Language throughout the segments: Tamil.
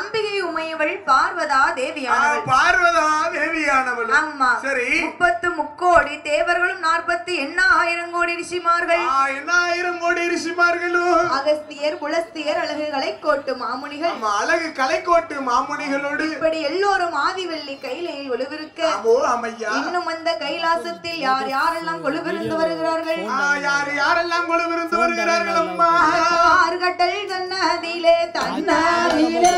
அம்பிகை உமையவள் பார்வதா தேவியானவள். ஆமா. சரி. 30 முக்கோடி தேவர்களும் 48,000 கோடி ரிஷிமார்கள். 8,000 கோடி ரிஷிமார்களும் அகஸ்தியர் புலஸ்தியர் அழகு கலைக்கோட்டு மாமுனிகள். அழகு கலைக்கோட்டு மாமுனிகளோடு இப்படி எல்லோரும் ஆதிவெள்ளி கையிலையில் ஒளிவிருக்க இன்னும் அந்த கைலாசத்தில் யார் யாரெல்லாம் கொலுவிருந்து வருகிறார்கள்? யாரெல்லாம் கொலுவிருந்து வருகிறார்கள்? அம்மா ஆர்கட்டல் தன்னதிலே தன்னதிலே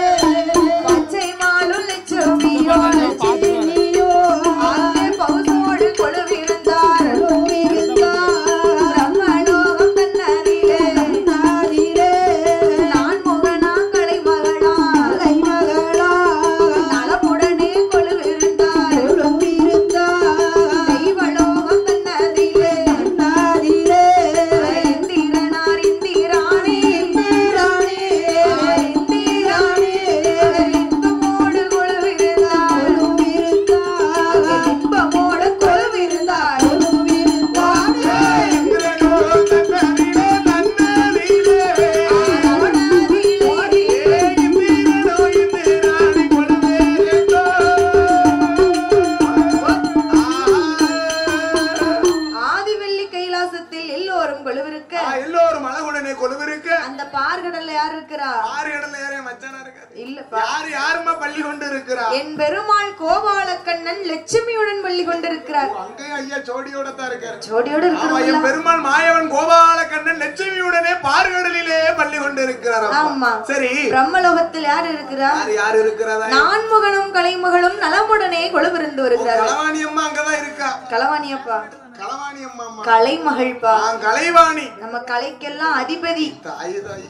பச்சை மாலுள் லட்சுமியோ லட்சுமியோ அங்கே பௌசோடு கொலுவிருந்தார் பிரம்மலோகம் தன்னதிலே தன்னதிலே நான் முகனா கலை மகளா நலமுடனே கொலுவிருந்தார் தெய்வலோகம் தன்னதிலே தன்னதிலே இந்திரனார் இந்திராணி இன்பமோடு கொலுவிருந்தார் இன்பமோடு கொலுவிருந்தார் ஆதிவெள்ளி கைலாசத்தில் எல்லோரும் கொலுவிருக்க எல்லோரும் அழகுடனே கொலுவிருக்க அந்த பார்கடல்ல யார் இருக்கிறா? பார்கடல்ல யாரே மச்சானா இருக்காரு? இல்லப்பா. யாருமா பள்ளி கொண்டு இருக்கிறா? என் பெருமாள் கோபாலக்கண்ணன் லட்சுமியுடன் பள்ளி கொண்டிருக்கிறார். அங்கே ஐயா ஜோடியோட தான் இருக்காரு. ஜோடியோட ஆமா, என் பெருமாள் மாயவன் கோபாலக்கண்ணன் லட்சுமியுடனே பார்கடலிலே பள்ளி கொண்டு இருக்கிறார். ஆமா. சரி. பிரம்மலோகத்தில் யார் இருக்கிறா? யார் இருக்கிறதா? நான்முகனும் கலைமகளும் நலமுடனே கொலுவிருந்து வருகிறார். களவாணி அம்மா அங்கதான் இருக்கா. களவாணியப்பா களவாணி அம்மா கலைமகள்பா. கலைவாணி நம்ம கலைக்கெல்லாம் அதிபதி. தாய் தாய்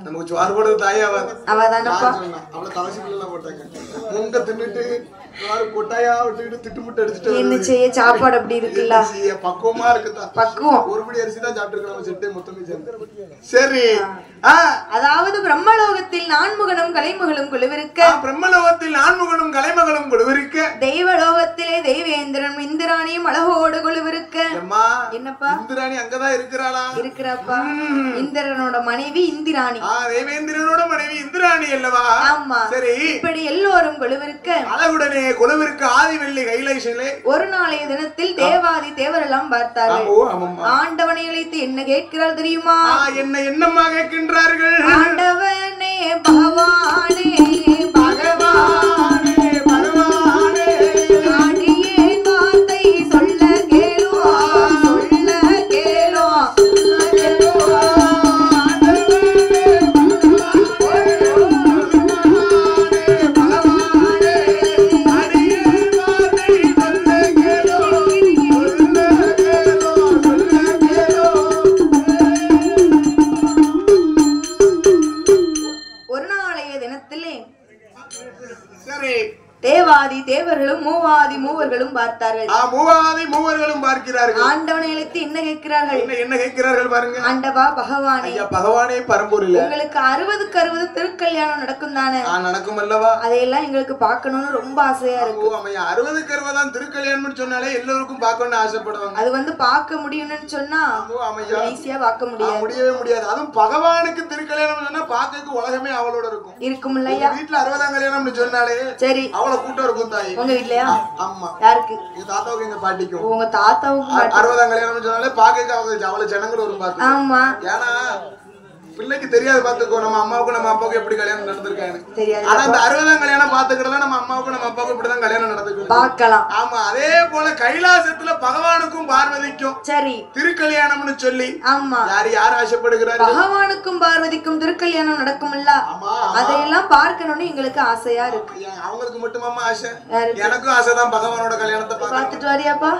நமக்கு சோறு போடுறது தாய் அவதானப்பா. அவளை தவசிக்குள்ள போட்டாங்க. முங்க தின்னுட்டு கொட்டாயா விட்டுட்டு திட்டுமுட்டு அடிச்சுட்டு என்ன செய்ய? சாப்பாடு அப்படி இருக்குல்ல, பக்குவமா இருக்குதா? பக்குவம். ஒருபடி அரிசி தான் சாப்பிட்டு செட்டே மொத்தமே சேர்ந்து. சரி. அதாவது பிரம்மலோகத்தில் நான்முகனும் கலைமகளும் கொலுவிருக்க பிரம்மலோகத்தில் நான்முகனும் கலைமகளும் கொலுவிருக்க தெய்வலோகத்திலே தெய்வேந்திரன் இந்திராணியும் அழகோடு கொலுவிருக்க. என்னப்பா? இந்திராணி அங்கதான் இருக்கிறாளா? இருக்கிறப்பா. இந்திரனோட மனைவி இந்திராணி. தேவேந்திரனோட மனைவி இந்திராணி அல்லவா? ஆமா. சரி. இப்படி எல்லோரும் கொலுவிருக்க அழகுடனே கொலுவிருக்க ஆதிவெள்ளி கைலாசிலே ஒரு நாளைய தினத்தில் தேவாதி தேவரெல்லாம் பார்த்தார்கள். ஆண்டவனை அழைத்து என்ன கேட்கிறார் தெரியுமா? என்னம்மா கேட்கின்றார்கள்? ஆண்டவனே பகவானே பகவானே பகவானே ஆடியேன் வார்த்தை சொல்ல கேளோ சொல்ல கேளோ தேவாதி தேவர்களும் மூவாதி மூவர்களும் பார்த்தார்கள். மூவாதி மூவர்களும் பார்க்கிறார்கள். ஆண்டவனை அழைத்து என்ன கேட்கிறார்கள்? என்ன கேட்கிறார்கள் பாருங்க. ஆண்டவா பகவானே, ஐயா பகவானே பரம்பொருளே, உங்களுக்கு 60க்கு 60 திருக்கல்யாணம் நடக்கும் தானே? நடக்கும் அல்லவா? அதையெல்லாம் எங்களுக்கு பார்க்கணும்னு ரொம்ப ஆசையா இருக்கு. ஆமாய்யா, 60க்கு 60 தான் திருக்கல்யாணம்னு சொன்னாலே எல்லாருக்கும் பார்க்கணும்னு ஆசைப்படுவாங்க. அது வந்து பார்க்க முடியும்னு சொன்னா ஆமாய்யா ஈஸியா பார்க்க முடியாது. முடியவே முடியாது. அதுவும் பகவானுக்கு திருக்கல்யாணம் சொன்னா பார்க்கறதுக்கு உலகமே அவளோட இருக்கும் இல்லையா? வீட்டுல 60ஆம் கல்யாணம்னு சொன்னாலே சரி அவளை கூட்டம் இருக்கும். தாய் உங்க வீட்லயா? ஆமா. யாருக்கு? எங்க தாத்தாவுக்கு எங்க பாட்டிக்கும். உங்க தாத்தாவுக்கு 60ஆம் கல்யாணம்னு சொன்னாலே பார்க்க அவளை ஜனங்கள் வரும் பாத்து. ஆமா. ஏன்னா பிள்ளைக்கு தெரியாது பாத்துக்கோ, நம்ம அம்மாவுக்கு நம்ம அப்பாவுக்கு எப்படி கல்யாணம் நடந்திருக்காங்க தெரியாது. ஆனா அந்த 60ஆம் கல்யாணம் பாத்துக்கிறதா நம்ம அம்மாவுக்கு நம்ம அப்பாவுக்கு இப்படிதான் கல்யாணம் நடந்துருக்கு பார்க்கலாம். ஆமா. அதே போல கைலாசத்துல பகவானுக்கும் பார்வதிக்கும் சரி திருக்கல்யாணம்னு சொல்லி ஆமா யார் ஆசைப்படுகிறாரு? பகவானுக்கும் பார்வதிக்கும் திருக்கல்யாணம் நடக்கும்ல, அதையெல்லாம் பார்க்கணும்னு எங்களுக்கு ஆசையா இருக்கு. அவங்களுக்கு மட்டுமாமா ஆசை? எனக்கும் ஆசைதான் பகவானோட கல்யாணத்தை பார்த்துட்டு வரியாப்பா.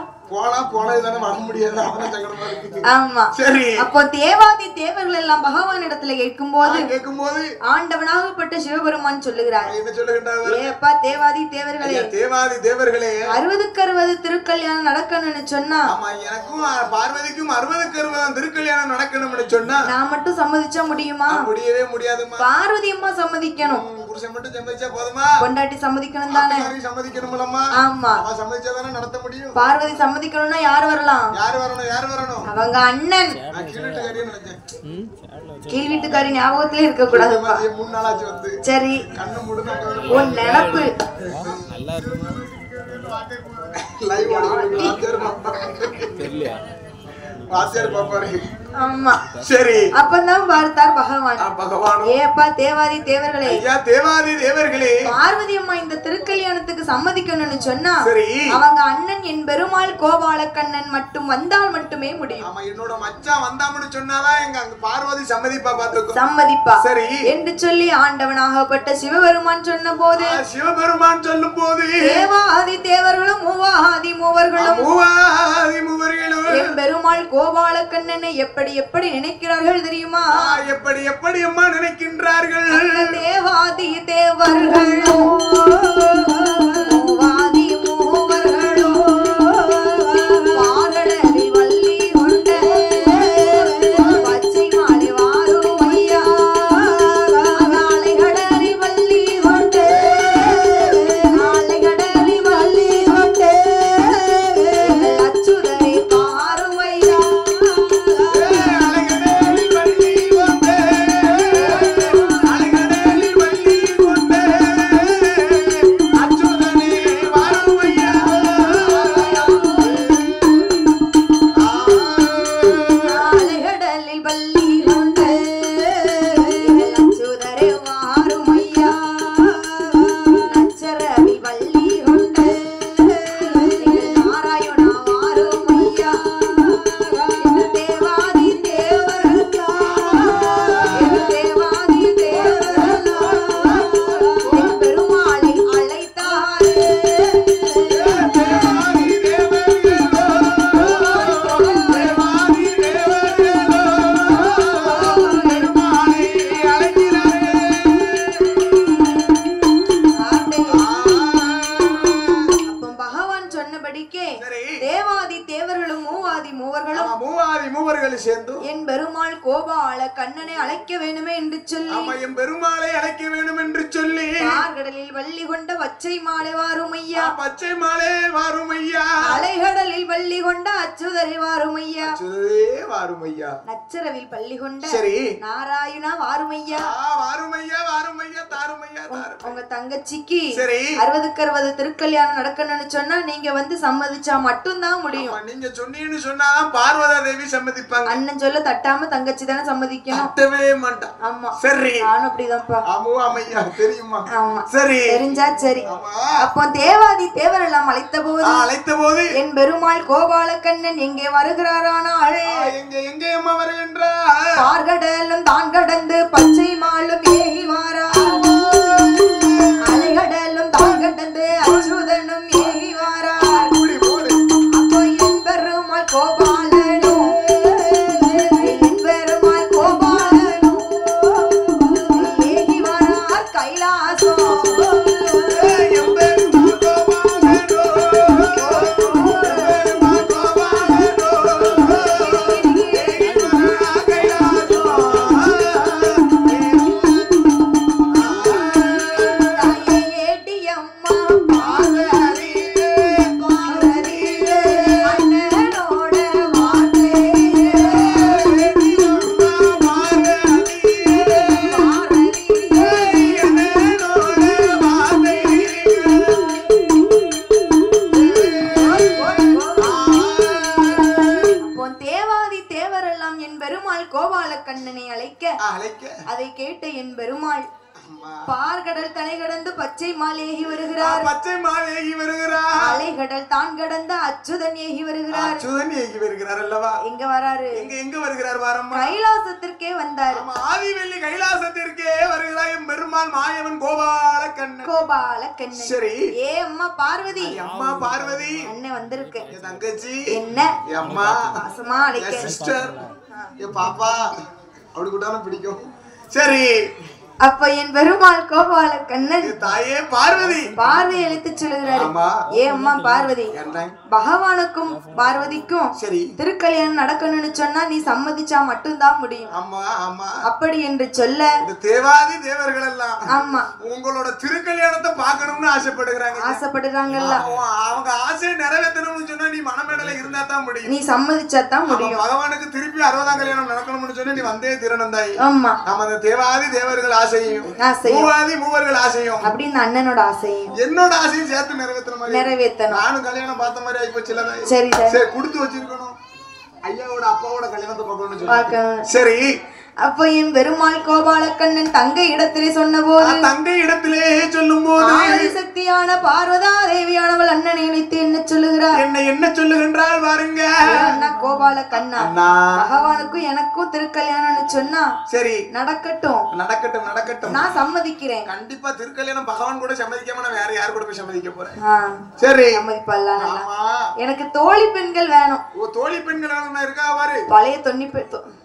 போனதானே வர முடியாது. ஆமா சரி. அப்போ தேவாதி தேவர்கள் எல்லாம் பகவான் இடத்துல கேட்கும்போது ஆண்டவனாகப்பட்ட சிவபெருமான் சொல்லுகிறார், என்ன சொல்லுகின்றார்? ஏப்பா தேவாதி தேவர்களே, தேவாதி தேவர்களே 60க்கு 60 திருக்கல்யாணம் நடக்கணும்னு சொன்னா எனக்கும் பார்வதிக்கும் 60க்கு 60 திருக்கல்யாணம் நடக்கணும்னு சொன்னா நான் மட்டும் சம்மதிச்சா முடியுமா? முடியவே முடியாதுமா. பார்வதி அம்மா சம்மதிக்கணும். புருஷன் மட்டும் சம்மதிச்சா போதுமா? பொண்டாட்டி சம்மதிக்கணும் தானே? சம்மதிக்கணும்லம்மா. ஆமா. அவ சம்மதிச்சாதானே நடத்த முடியும். பார்வதி சம்மதிக்கணும்னா யார் வரலாம்? யார் வரணும்? அவங்க அண்ணன். நான் கீழ் வீட்டுக்காரின்னு நினைச்சேன். கீழ் வீட்டுக்காரி ஞாபகத்திலே இருக்க கூடாது. 3 நாளாச்சு வந்து. சரி. கண்ணு மூடுனா உன் நினைப்பு. நல்லா இருக்குமா? லைவ் தெரியல. வாத்தியார் பாப்பாரு. ஆமா. சரி. அப்பதான் பார்த்தார் பகவான். பகவான். ஏப்பா தேவாதி தேவர்களே. ஐயா தேவாதி தேவர்களே. பார்வதி அம்மா இந்த திருக்கல்யாணத்துக்கு சம்மதிக்கணும்னு சொன்னா சரி. அவங்க அண்ணன் என் பெருமாள் கோபாலக்கண்ணன் மட்டும் வந்தால் மட்டுமே முடியும். ஆமா என்னோட மச்சான் வந்தாமன்னு சொன்னாதான் எங்க அங்க பார்வதி சம்மதிப்பா பாத்துக்கோ. சம்மதிப்பா. சரி. என்று சொல்லி ஆண்டவனாகப்பட்ட சிவபெருமான் சொன்ன போது சிவபெருமான் சொல்லும் போது தேவாதி தேவர்களும் மூவாதி மூவர்களும் என் பெருமாள் கோபாலக்கண்ணனை எப்படி எப்படி நினைக்கிறார்கள் தெரியுமா? எப்படி அம்மா நினைக்கின்றார்கள்? தேவாதி தேவர்களும் மூவாதி மூவர்களும் பாரடரி வள்ளி கொண்ட பச்சை மாலை வாரும் ஐயா ஆலைகடரி வள்ளி கொண்டு ஆலைகடரி வள்ளி கொண்டு அச்சுதரை பாரும் ஐயா என் பெருமாள் கோபால கண்ணனை அழைக்க வேண்டுமே என்று சொல்லி என் பெருமாளை அழைக்க வேண்டும் என்று சொல்லி கடலில் வள்ளி கொண்ட பச்சை மாலை வாரும் ஐயா பச்சை மாலை வாரும் ஐயா அலைகடலில் வள்ளி கொண்ட அச்சுதரை வாரும் ஐயா வாரும் ஐயா நச்சரவில் பள்ளி கொண்ட சரி நாராயணா வாரும் ஐயா வாரும் ஐயா வாரும் ஐயா தாரும் ஐயா உங்க தங்கச்சிக்கு சரி 60க்கு 60 திருக்கல்யாணம் நடக்கணும்னு சொன்னா நீங்க வந்து சம்மதிச்சா மட்டும்தான் முடியும். நீங்க சொன்னீங்கன்னு சொன்னாதான் பார்வதா தேவி சம்மதிப்பாங்க. அண்ணன் சொல்ல தட்டாம தங்கச்சி தானே சம்மதிக்கணும். தட்டவே மாட்டான். ஆமா சரி நானும் அப்படிதான்ப்பா. ஆமையா தெரியுமா? ஆமா சரி தெரிஞ்சா சரி. அப்போ தேவாதி தேவர் எல்லாம் அழைத்த போது என் பெருமாள் கோபாலக்கண்ணன் எங்கே வருகிறாரானால் எங்கே அம்மா வருகின்றார்? பார்கடலும் தான் கடந்து பச்சை மாலும் ஏகி வாரா அலைகடலும் தான் கடந்து அச்சுதனும் ஏகி வாரா அப்போ என் பெருமாள் கோபாலனும் என் பெருமாள் கோபாலனும் ஏகி வாரார் கைலாசம் அதை கேட்ட என் பெருமாள் பார்கடல் தனை கடந்து பச்சை மாலேகி வருகிறார். பச்சை மாலேகி வருகிறார். அலைகடல் தான் கடந்த அச்சுதன் ஏகி வருகிறார். அச்சுதன் ஏகி வருகிறார் அல்லவா? எங்க வராரு? எங்க வருகிறார்? வாரம்மா கைலாசத்திற்கே வந்தார். ஆதிவெள்ளி கைலாசத்திற்கே வருகிறார் என் பெருமாள் மாயவன் கோபாலக்கண்ணன். கோபாலக்கண்ணன். சரி. ஏ அம்மா பார்வதி. அம்மா பார்வதி. அண்ணன் வந்திருக்கு. என் தங்கச்சி. என்ன? அம்மா. பாசமா அழைக்க. சிஸ்டர். ஏ பாப்பா. அப்படி கூட்டான பிடிக்கும். சரி அப்ப என் பெருமாள் கோபால கண்ணன் தாயே பார்வதி பார்வை அழைத்து சொல்லுகிறாரு. ஏ அம்மா பார்வதி, பகவானுக்கும் பார்வதிக்கும் திருக்கல்யாணம் நடக்கணும்னு சொன்னா நீ சம்மதிச்சா மட்டும்தான் முடியும். அப்படி என்று சொல்ல தேவாதி தேவர்கள் எல்லாம் ஆமா உங்களோட திருக்கல்யாணத்தை பார்க்கணும்னு ஆசைப்படுறாங்கல்ல. அவங்க ஆசையை நிறைவேற்றணும்னு சொன்னா நீ மனமேடல இருந்தா தான் முடியும், நீ சம்மதிச்சா தான் முடியும். பகவானுக்கு திருப்பி 60ஆம் கல்யாணம் நடக்கணும்னு சொன்னா நீ வந்தே திறனும் தாய். ஆமா நம்ம அந்த தேவாதி தேவர்கள் ஆசையும் மூவாதி மூவர்கள் ஆசையும் அப்படின்னு அண்ணனோட ஆசையும் என்னோட ஆசையும் சேர்த்து நிறைவேற்றணும். நானும் கல்யாணம் பார்த்த மாதிரி ஆயிப்போச்சுல. சரி சரி கொடுத்து வச்சிருக்கணும். ஐயாவோட அப்பாவோட கல்யாணத்தை பார்க்கணும். சரி அப்ப என் பெருமாள் கோபால கண்ணன் தங்கை இடத்திலே சொன்ன போது தங்கை இடத்திலே சொல்லும் போது சக்தியான பார்வதா தேவியானவள் அண்ணனை நினைத்து என்ன சொல்லுகிறார்? என்ன சொல்லுகின்றாள் பாருங்க. அண்ணா கோபால கண்ணா, பகவானுக்கும் எனக்கும் திருக்கல்யாணம்னு சொன்னா சரி நடக்கட்டும் நான் சம்மதிக்கிறேன். கண்டிப்பா திருக்கல்யாணம் பகவான் கூட சம்மதிக்காம நான் வேற யார் கூட போய் சம்மதிக்க போறேன்? சரி சம்மதிப்பல்ல. எனக்கு தோழி பெண்கள் வேணும். தோழி பெண்கள் இருக்கா பாரு.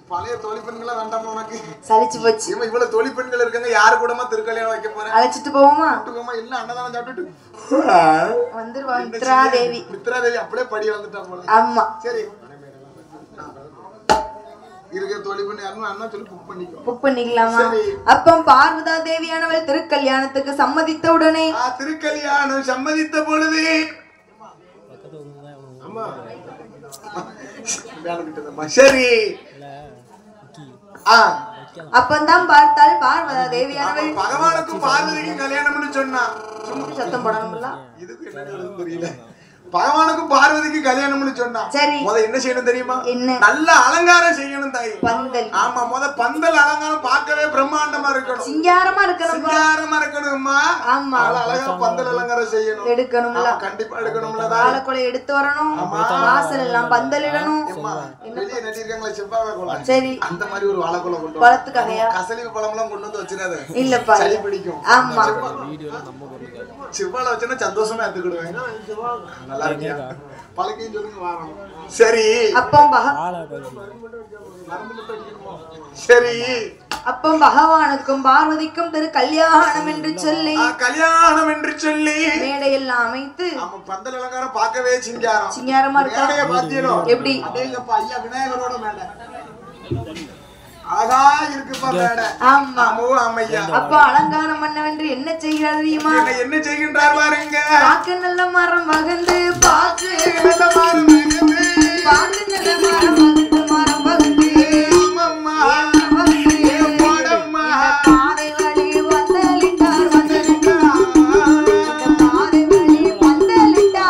பழைய தோழி பெண்களா வேண்டாம் உனக்கு? சலிச்சு போச்சு. இவ்வளவு தோழி பெண்கள் இருக்காங்க, யாரு கூடமா திருக்கல்யாணம் வைக்க போறேன்? அழைச்சிட்டு போவோமா? இல்ல அன்னதானம் சாப்பிட்டுட்டு வந்துருவா. மித்ராதேவி அப்படியே படி வந்துட்டா போல. ஆமா சரி இருக்க தோழி பண்ணி அண்ணா சொல்லி புக் பண்ணிக்கலாமா? அப்ப பார்வதா தேவியானவள் திருக்கல்யாணத்துக்கு சம்மதித்த உடனே திருக்கல்யாணம் சம்மதித்த பொழுது சரி அப்பந்தான் பார்த்தால் பார்வதா தேவியானவள் பகவானுக்கும் பார்வதிக்கும் கல்யாணம்னு சொன்னா சத்தம் போடணும்ல. இதுக்கு என்ன புரியல. பகவானுக்கும் பார்வதிக்கு கல்யாணம்னு சொன்னா முத என்ன செய்யணும் தெரியுமா? நல்ல அலங்காரம் செய்யணும் தாய். பந்தல். ஆமா முத பந்தல் அலங்காரம் பார்க்கவே பிரம்மாண்டமா இருக்கணும், சிங்காரமா இருக்கணும்மா. ஆமா அழகா பந்தல் அலங்காரம் செய்யணும், எடுக்கணும்ல. கண்டிப்பா எடுக்கணும்ல. வாழைக்குலை எடுத்து வரணும், வாசல் எல்லாம் பந்தல் இடணும். வெளியே நட்டிருக்காங்களா செவ்வாழை குளம்? சரி அந்த மாதிரி ஒரு வாழைக்குலை கொண்டு வளர்த்துக்காகையா? கசலி பழம் எல்லாம் கொண்டு வந்து வச்சிடாத, இல்லப்பா சளி பிடிக்கும். ஆமா செவ்வாழை வச்சுன்னா சந்தோஷமா எடுத்துக்கிடுவேன். நல்லா இருக்கியா? பழக்கையும் சொல்லுங்க வாரம். சரி அப்போ சரி அப்போ பகவானுக்கும் பார்வதிக்கும் திரு கல்யாணம் என்று சொல்லி மேடையெல்லாம் அமைத்து பந்தல் அலங்காரம் பார்க்கவே சிங்காரமா இருக்கு. எப்படி ஐயா விநாயகரோட மேடை அழகா இருக்குப்பா மேடை. ஆமா ஆமையா. அப்ப அலங்காரம் பண்ணவென்று என்ன செய்கிறார் தெரியுமா? என்ன செய்கின்றார் பாருங்க. பாக்கு நல்ல மரம் மகந்து பாக்கு நல்ல மரம் மகந்து பாக்கு நல்ல மரம் மகந்து மரம் மகந்து பாதை வழி வந்தலிட்டார் பாதை வழி வந்தலிட்டார்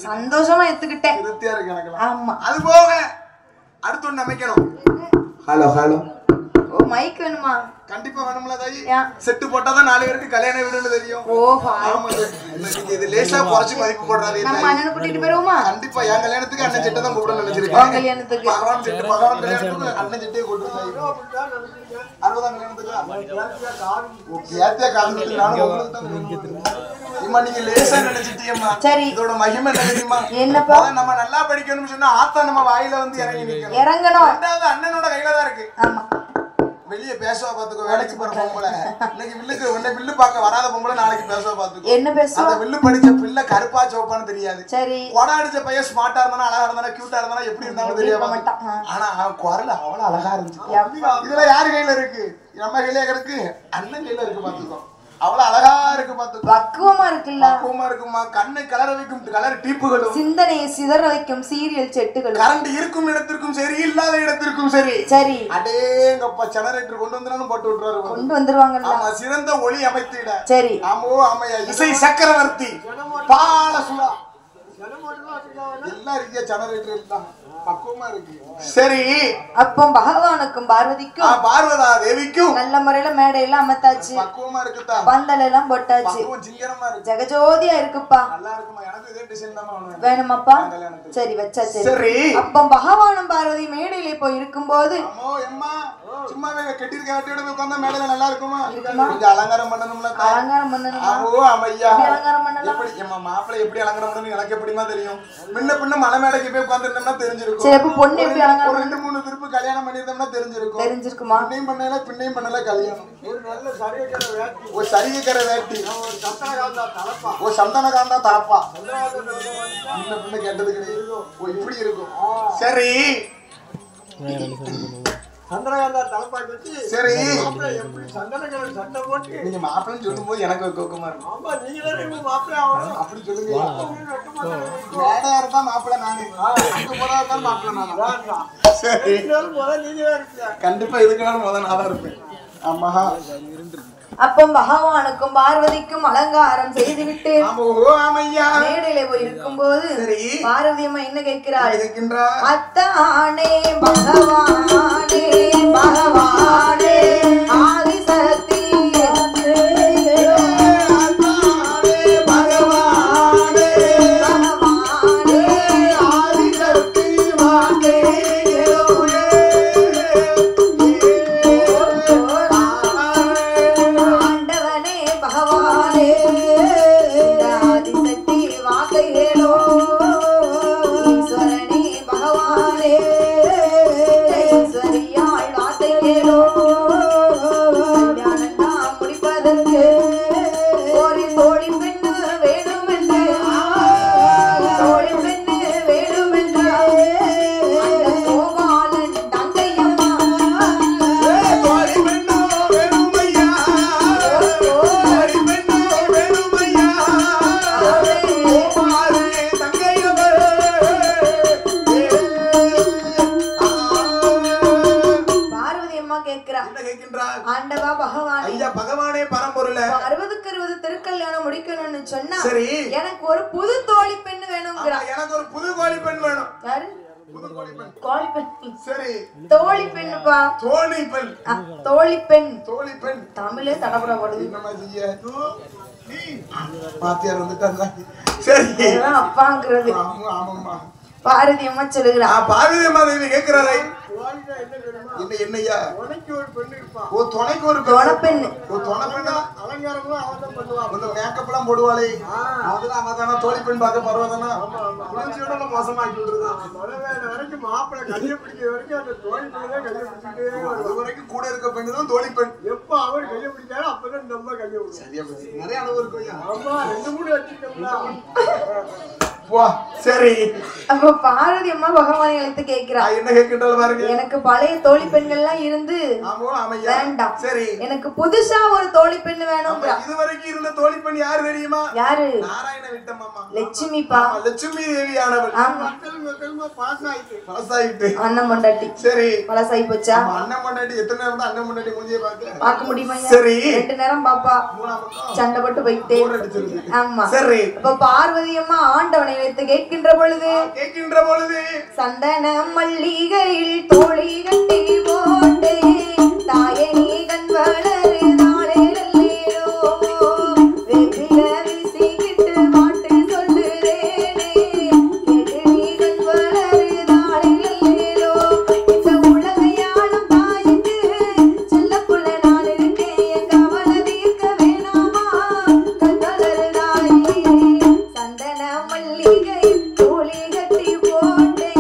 சந்தோஷமா எடுத்துக்கிட்டேன். ஆமா அது போக அடுத்து ஒண்ணு அமைக்கணும். ஹலோ ஹலோ ஓ மைக் வேணுமா? கண்டிப்பா வேணும்ல தாயி. செட் போட்டாதான் 4 பேருக்கு கல்யாண வீடுன்னு தெரியும். ஓஹோ ஆமா. இது லேசா குறைச்சு மதிப்பு போடுறாதே. நம்ம அண்ணனை கூட்டிட்டு போறோமா? கண்டிப்பா என் கல்யாணத்துக்கு அண்ணன் செட்டை தான் கூப்பிட நினைச்சிருக்கேன். கல்யாணத்துக்கு பகவான் கல்யாணத்துக்கு அண்ணன் செட்டே கூட்டிட்டு தாயி. 60ஆம் கல்யாணத்துக்கு ஓகே காரணத்துக்கு நானும் உங்களுக்கு தான் இம்மா நீங்க லேசா நினைச்சிட்டீங்கம்மா. சரி இதோட மகிமை என்ன தெரியுமா? என்னப்பா? நம்ம நல்லா படிக்கணும்னு சொன்னா ஆத்தா நம்ம வாயில வந்து இறங்கணும். ரெண்டாவது அண்ணனோட கையில தான் இருக்கு. ஆமா வெளிய பேசுவா பாத்துக்கோ. வேலைக்கு போற பொம்பளை இன்னைக்கு வில்லு பார்க்க வராத பொம்பளை நாளைக்கு பேசுவா பாத்துக்கோ. என்ன பேசுவா? அந்த வில்லு படிச்ச பிள்ளை கருப்பா சோப்பான்னு தெரியாது. சரி. கொடை அடிச்ச பையன் ஸ்மார்ட்டா இருந்தானா, அழகா இருந்தானா, கியூட்டா இருந்தானா, எப்படி இருந்தாலும் தெரியாது. ஆனா அவன் குரல் அவ்வளவு அழகா இருந்துச்சு. இதுல யாரு கையில இருக்கு? நம்ம கையில இருக்கு, அண்ணன் கையில இருக்கு பாத்துக்கோ. அவ்வளவு அழகா இருக்கு பாத்துக்கோ. பக்குவமா இருக்குல்ல? பக்குவமா இருக்குமா. கண்ணை கலர வைக்கும் கலர் டீப்புகளும், சிந்தனையை சிதற வைக்கும் சீரியல் செட்டுகளும், கரண்ட் இருக்கும் இடத்திற்கும் சரி, இல்லாத இடத்திற்கும் சரி. சரி. அடேங்கப்பா, ஜெனரேட்டர் கொண்டு வந்தாலும் போட்டு விட்டுறாரு. கொண்டு வந்துருவாங்கல்ல. ஆமா, சிறந்த ஒளி அமைத்திட. சரி. ஆமோ ஆமையா, இசை சக்கரவர்த்தி பாலசுரா எல்லாம் இருக்கியா. ஜெனரேட்டர் எல்லாம் பக்குவமா இருக்கு. சரி. அப்போ பகவானுக்கும் பார்வதிக்கும், பார்வதா தேவிக்கும் நல்ல முறையில மேடையெல்லாம் அமைத்தாச்சு. பக்குவமா இருக்குதா. பந்தல் எல்லாம் போட்டாச்சு. சிங்கரமா இருக்கு. ஜெகஜோதியா இருக்குப்பா. நல்லா இருக்குமா. எனக்கு இதே டிசைன் தான் வேணுமாப்பா? சரி, வச்சாச்சு. சரி. அப்போ பகவானும் பார்வதி மேடையில போய் இருக்கும்போது, சும்மாவே கெட்டிருக்க கட்டியோட போய் உட்கார்ந்தா மேடையில நல்லா இருக்குமா? கொஞ்சம் அலங்காரம் பண்ணணும்ல. அலங்காரம் பண்ணணுமா? ஓ ஆமையா, அலங்காரம் பண்ணலாம். எப்படி எம்மா மாப்பிள்ளை எப்படி அலங்காரம் பண்ணணும் எனக்கு எப்படிமா தெரியும்? முன்ன பின்ன மலை மேடைக்கு போய் உட்கார்ந்துட்டோம்னா தெரிஞ்சிருக்கும். சரி, அப்ப பொண்ணு எப்படி அலங்காரம்? ஒரு 2-3 திருப்பு கல்யாணம் பண்ணிருந்தோம்னா தெரிஞ்சிருக்கும். தெரிஞ்சிருக்குமா? பின்னையும் பண்ணல பின்னையும் பண்ணல கல்யாணம். ஒரு நல்ல சரிகர வேட்டி, ஒரு சரிகர வேட்டி, ஒரு சந்தனகாந்தா தலப்பா, ஒரு சந்தனகாந்தா தலப்பா. முன்ன பின்ன கேட்டது கிடையாது. ஓ இப்படி இருக்கும். சரி. சந்தனகாந்தா தலப்பா கட்டி. சரி. மாப்பிள்ளை எப்படி சந்தனகாந்தா சட்டை போட்டு நீங்க மாப்பிள்ளைன்னு சொல்லும்போது எனக்கு ஒரு கோக்கமா இருக்கு. ஆமா, நீங்க தான் மாப்பிள்ளை ஆவணும் அப்படி சொல்லுங்க. வேடா இருந்தா மாப்பிள்ளை நானு, அங்க போறதா இருந்தா மாப்பிள்ளை நானா? சரி. கண்டிப்பா இதுக்கான முதல் நான் தான் இருப்பேன். ஆமா. அப்போ பகவானுக்கும் பார்வதிக்கும் அலங்காரம் செய்துவிட்டு மேடையில போய் இருக்கும்போது பார்வதி அம்மா என்ன கேட்கிறாள்? அத்தானே பகவானே பகவானே ஆதிசக்தி எனக்கு ஒரு புது தோழி பெண் வேணும்ங்கறா. எனக்கு ஒரு புது கோழி பெண் வேணும். யாரு? புது கோழி பெண். கோழி பெண். சரி. தோழி பெண்ணுப்பா. தோழி பெண். தோழி பெண். தோழி பெண். தமிழே தடபடப்படுது. என்னமா செய்ய? பாத்தியார் வந்துட்டாங்க. சரி. அப்பாங்கிறது. ஆமா ஆமாம்மா. பாரதி அம்மா சொல்லுகிறா. பாரதி அம்மா தேவி கேக்குறாரே. என்னையா? துணைக்கு ஒரு பெண் இருப்பா. ஓ துணைக்கு ஒரு பெண். ஓ துணை பெண் அலங்காரம்லாம் அவ தான் பண்ணுவா. அந்த மேக்கப் எல்லாம் போடுவாளே. அதெல்லாம் அவ தான தோழி பெண் பார்க்க பரவாதானா? புரிஞ்சியோட மோசமாக்கி விடுறதா. மொளவேன வரைக்கும் மாப்பிளை கைய பிடிக்கிற வரைக்கும் அந்த தோழி பெண் தான் கைய பிடிச்சிட்டே அது வரைக்கும் கூட இருக்க பெண் தான் தோழி பெண். எப்ப அவர் கைய பிடிச்சாரோ அப்பதான் நம்ம கைய விடுவோம். சரியா போச்சு. நிறைய அனுபவம் இருக்குயா. ஆமா 2-3 வச்சிட்டோம்னா. வா சரி. அப்ப பார்வதி அம்மா பகவானை அழைத்து கேக்குறா. என்ன கேக்குறாள் பாருங்க. எனக்கு பழைய தோழி பெண்கள்லாம் இருந்து வேண்டாம். சரி. எனக்கு புதுசா ஒரு தோழி பெண் வேணும்ங்கறா. இதுவரைக்கும் இருந்த தோழி பெண் யாரு தெரியுமா? யாரு? நாராயண விட்டம்மா. லட்சுமிப்பா. லட்சுமி தேவியானவள். மக்கள் பாஸ் ஆயிட்டு. அண்ணன் பொண்டாட்டி. சரி. பழசாயி போச்சா? அண்ணன் பொண்டாட்டி எத்தனை நேரம் தான் அண்ணன் பொண்டாட்டி மூஞ்சியை பார்க்க முடியுமா? சரி. 2 நேரம் பாப்பா. சண்டை போட்டு போயிட்டே. ஆமா. சரி. அப்ப பார்வதி அம்மா ஆண்டவனை வைத்து கேட்கின்ற பொழுது சந்தன மல்லிகையில் தோழி கட்டி போட்டு தாயே நீ கண் வளரு நாளே நல்லேரோ வெற்றில வீசிக்கிட்டு பாட்டு சொல்லுறேனே கேட்டு நீ கண் வளரு நாளே நல்லேரோ இந்த உலகையாளும் தாய்க்கு செல்ல புள்ள நான் இருக்கேன் என் கவலை தீர்க்க வேணாமா கண் வளரு தாயே சந்தன மல்லிகை தோழி கட்டி போட்டே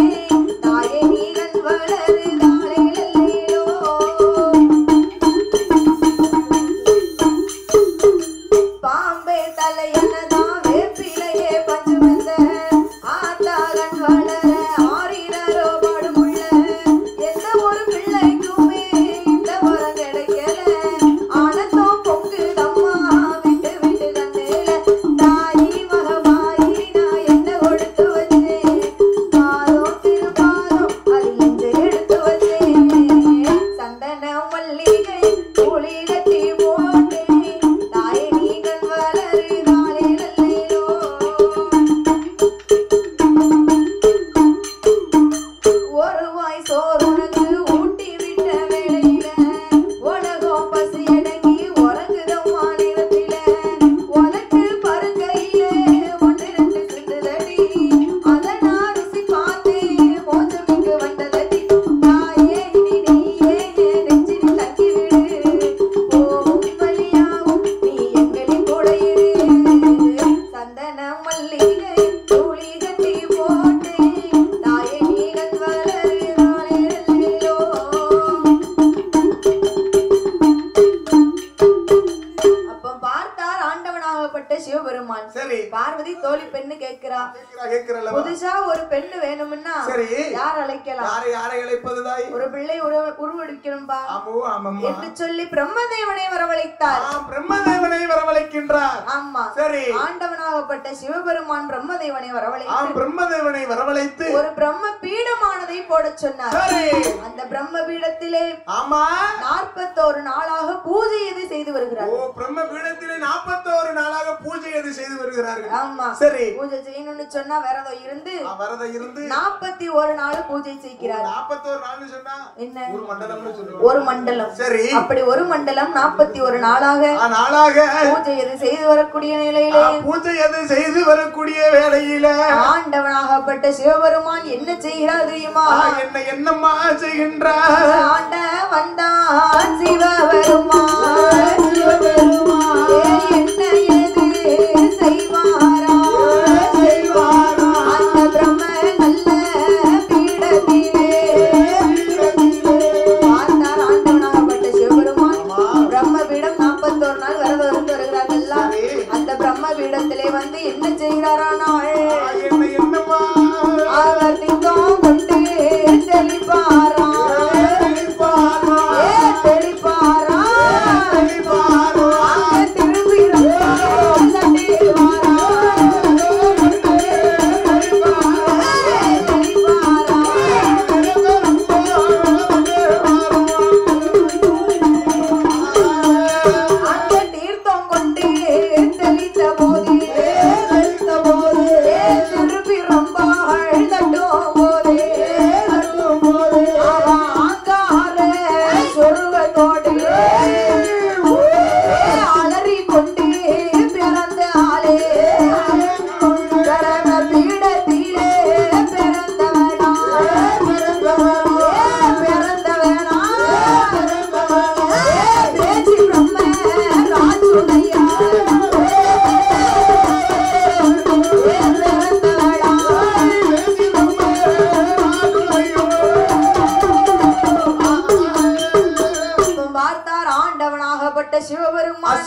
தாயே நீ கண் வளரு நாளே நல்லேரோ புதுசா ஒரு பெண்ணு வேணும்னா யார் அழைக்கலாம்? யாரை அழைப்பதுதாய்? ஒரு பிள்ளை உருவெடுக்கணும்பா என்று சொல்லி பிரம்மதேவனை வரவழைத்தார். பிரம்மதேவனை வரவழைக்கின்றார். ஆமா, சரி. ஆண்டவனாகப்பட்ட சிவபெருமான் பிரம்மதேவனை வரவழைத்து ஒரு பிரம்ம பீடமானதை போட சொன்னார். அந்த பிரம்ம பீடத்திலே 41 நாளாக பூஜை எது செய்து வருகிறார். பிரம்ம பீடத்திலே 41 நாளாக பூஜை எது செய்து வருகிறார்கள். ஆமா, சரி. பூஜை செய்யணும்னு சொன்னா விரதம் இருந்து 41 நாள் பூஜை செய்கிறார். 41 நாள்னு சொன்னா என்ன? ஒரு மண்டலம்னு சொல்லுவாங்க. ஒரு மண்டலம். சரி. அப்படி ஒரு மண்டலம் 41 நாளாக பூஜை எது செய்து வரக்கூடிய நிலையிலே ஆண்டவனாகப்பட்ட சிவபெருமான் என்ன செய்கிறார் தெரியுமா? என்னம்மா செய்கின்றார்? ஆண்ட வந்தான் சிவபெருமான் என்ன எது செய்வாரா? அந்த பிரம்ம நல்ல பீடத்திலே பார்த்தார் ஆண்டவனாகப்பட்ட சிவபெருமான். பிரம்ம பீடம் 41 நாள் விரதம் இருந்து வருகிறார்கள். அந்த பிரம்ம பீடத்திலே வந்து என்ன செய்கிறாரானால் அவர் திங்கம் கொண்டு தெளிப்பாரா திரும்பி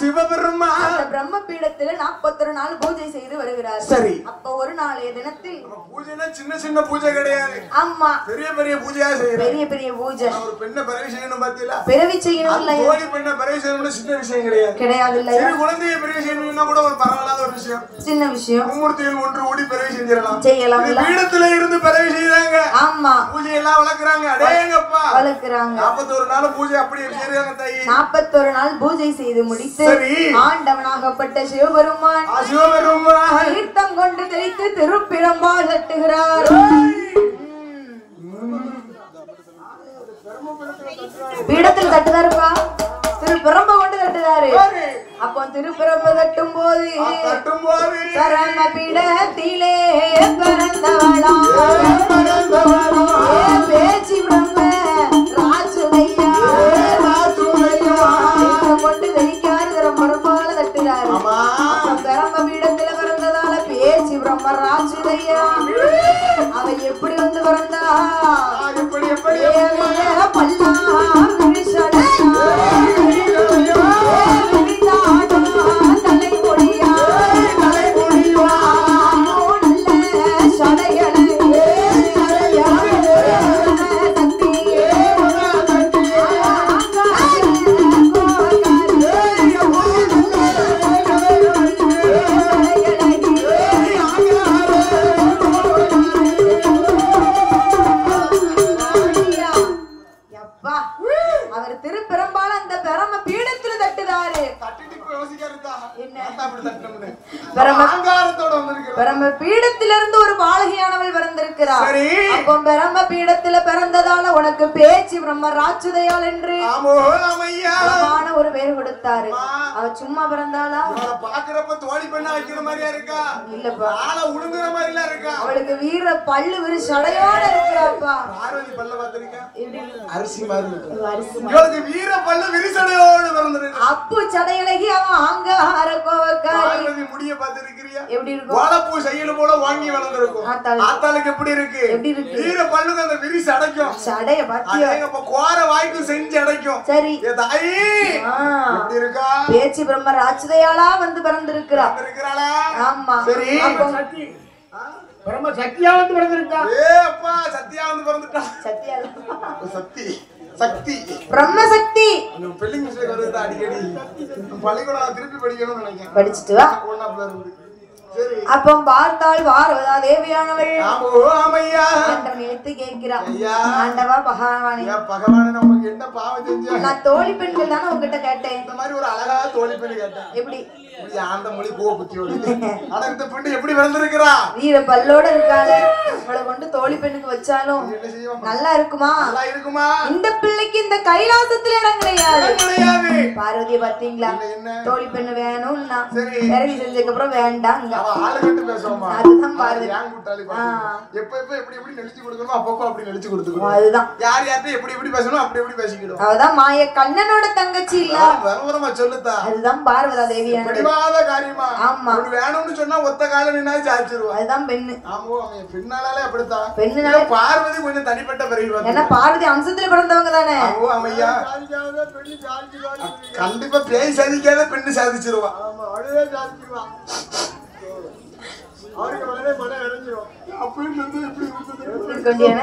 சிவபெருமான் பிரம்ம பீடத்திலே 41 நாள் பூஜை செய்து வருகிறார். சரி. அப்ப ஒரு நாளைய தினத்தில் பூஜைனா சின்ன சின்ன பூஜை கிடையாது. ஆமா, பெரிய பெரிய பூஜையா செய்யறாங்க. பெரிய பெரிய பூஜை. ஒரு பெண்ணை பிறவி செய்யணும் பாத்தீங்களா? பிறவி செய்யணும் இல்ல. தோழி பெண்ணை பிறவி செய்யணும் சின்ன விஷயம் கிடையாது இல்ல. சிறு குழந்தையை பிறவி செய்யணும்னா கூட ஒரு பரவாயில்லாத ஒரு விஷயம். சின்ன விஷயம். மும்மூர்த்திகள் ஒன்று கூடி பிறவி செய்யலாம். பீடத்திலே இருந்து பிறவி செய்றாங்க. ஆமா, பூஜை எல்லாம் வளர்க்கறாங்க. அடேங்கப்பா வளர்க்கறாங்க. 41 நாள் பூஜை அப்படியே செய்றாங்க தாயி. 41 நாள் பூஜை செய்து முடித்து ஆண்டவனாகப்பட்ட சிவபெருமான் தீர்த்தம் கொண்டு தெளித்து திருப்பிரம்பால் தட்டுகிறார். பீடத்தில் தட்டுதாருப்பா, திருப்பிரம்ப கொண்டு தட்டுதாரு. அப்போ திருப்பிரம்ப தட்டும் போது பரம பீடத்திலே பிறந்தவளா பேச்சு பிரம்ம ராஜுதையா கொண்டு தெளிக்காரு மறுபால தட்டுறாரு. பிரம்ம பீடத்துல பிறந்ததால பேச்சு பிரம்ம ராஜுதையா அவ எப்படி வந்து பிறந்தா? பல்லா தலைமொழியா பிரம்ம பீடத்திலிருந்து ஒரு பாலகியானவள் பிறந்திருக்கிறார். அப்போ பிரம்ம பீடத்தில பிறந்ததால உனக்கு பேச்சு பிரம்ம ராட்சுதையால் என்று ஒரு பேர் கொடுத்தாரு. அவ சும்மா பிறந்தாளா? பாக்குறப்ப தோழி பெண்ணா வைக்கிற மாதிரியா இருக்கா? இல்லப்பா, ஆளை உடுங்குற மாதிரிலாம் இருக்கா. அவளுக்கு வீர பல்லு விரி சடையோட இருக்கிறாப்பா. பார்வதி பல்ல பாத்திருக்கா? அரிசி மாதிரி இவளுக்கு வீர பல்லு விரி சடையோட பிறந்திருக்கு. அப்பு சடையழகி அவன் ஆங்கார கோவக்காரி. முடிய பாத்திருக்கிறியா? எப்படி இருக்கும்? வாழைப்பூ செய்யல போல வாங்கி வளர்ந்திருக்கும். ஆத்தாளுக்கு எப்படி இருக்கு? வீர பல்லுக்கு அந்த விரி சடைக்கும். சடைய பாத்தியா? அப்ப கோர வாய்க்கு செஞ்சு அடைக்கும். சரி தாயி எப்படி இருக்கா? பேச்சு பிரம்ம ராட்சுதையாளா வந்து பிறந்திருக்கிறா. பிறந்திருக்கிறாளா? ஆமா. சரி. பிரம்ம சக்தியா வந்து பிறந்திருக்கா. அப்பா சத்தியா வந்து பிறந்துட்டா. சத்தியா சக்தி சக்தி பிரம்ம சக்தி. ஸ்பெல்லிங் மிஸ்டேக் வருது அடிக்கடி. பள்ளிக்கூடம் திருப்பி படிக்கணும்னு நினைக்கிறேன். படிச்சிட்டு வா. ஒண்ணாப்ல இருந்து. சரி. அப்ப பார்த்தால் பார்வதா தேவியானவள் ஆமையா ஆண்டவன் எடுத்து கேட்கிறான். ஆண்டவா பகவானே, பகவானே நமக்கு என்ன பாவம் செஞ்சா? நான் தோழி பெண்கள் தானே உங்ககிட்ட கேட்டேன். இந்த மாதிரி ஒரு அழகா தோழி பெண் கேட்டேன். எப்படி ஆந்த மொழி கோவ புத்தியோடு. ஆனா இந்த பெண்ணு எப்படி வளர்ந்திருக்கிறா? வீர பல்லோட இருக்காங்க. இவளை கொண்டு தோழி பெண்ணுக்கு வச்சாலும் நல்லா இருக்குமா? நல்லா இருக்குமா? இந்த பிள்ளைக்கு இந்த கைலாசத்துல இடம் கிடையாது. பார்வதிய பாத்தீங்களா? தோழி பெண்ணு வேணும்னா பிறவி செஞ்சதுக்கு அப்புறம் வேண்டாம். அதுதான் பார்வதி. எப்ப எப்ப எப்படி எப்படி நெளிச்சு கொடுக்கணும் அப்பப்போ அப்படி நெளிச்சு கொடுத்துக்கணும். அதுதான் யார் யார்கிட்ட எப்படி எப்படி பேசணும் அப்படி எப்படி பேசிக்கிடும். அவதான் மாய கண்ணனோட தங்கச்சி இல்ல. வரமா சொல்லுதா. அதுதான் பார்வதா தேவியான காரியமா. ஆமா. வேணும்னு சொன்னா ஒத்த கால நின்னா சாச்சிருவா. அதுதான் பெண்ணு. ஆமா பெண்ணாலே அப்படித்தான். பெண்ணுனால பார்வதி கொஞ்சம் தனிப்பட்ட பிறகு. ஏன்னா பார்வதி அம்சத்துல பிறந்தவங்க தானே. ஆமையா கண்டிப்பா பேய் சாதிக்காத பெண்ணு சாதிச்சிருவா. அழுவே சாதிச்சிருவா. அவருக்கு வளரே மன இறஞ்சிரும். அப்படின்னு எப்படி கொண்டியான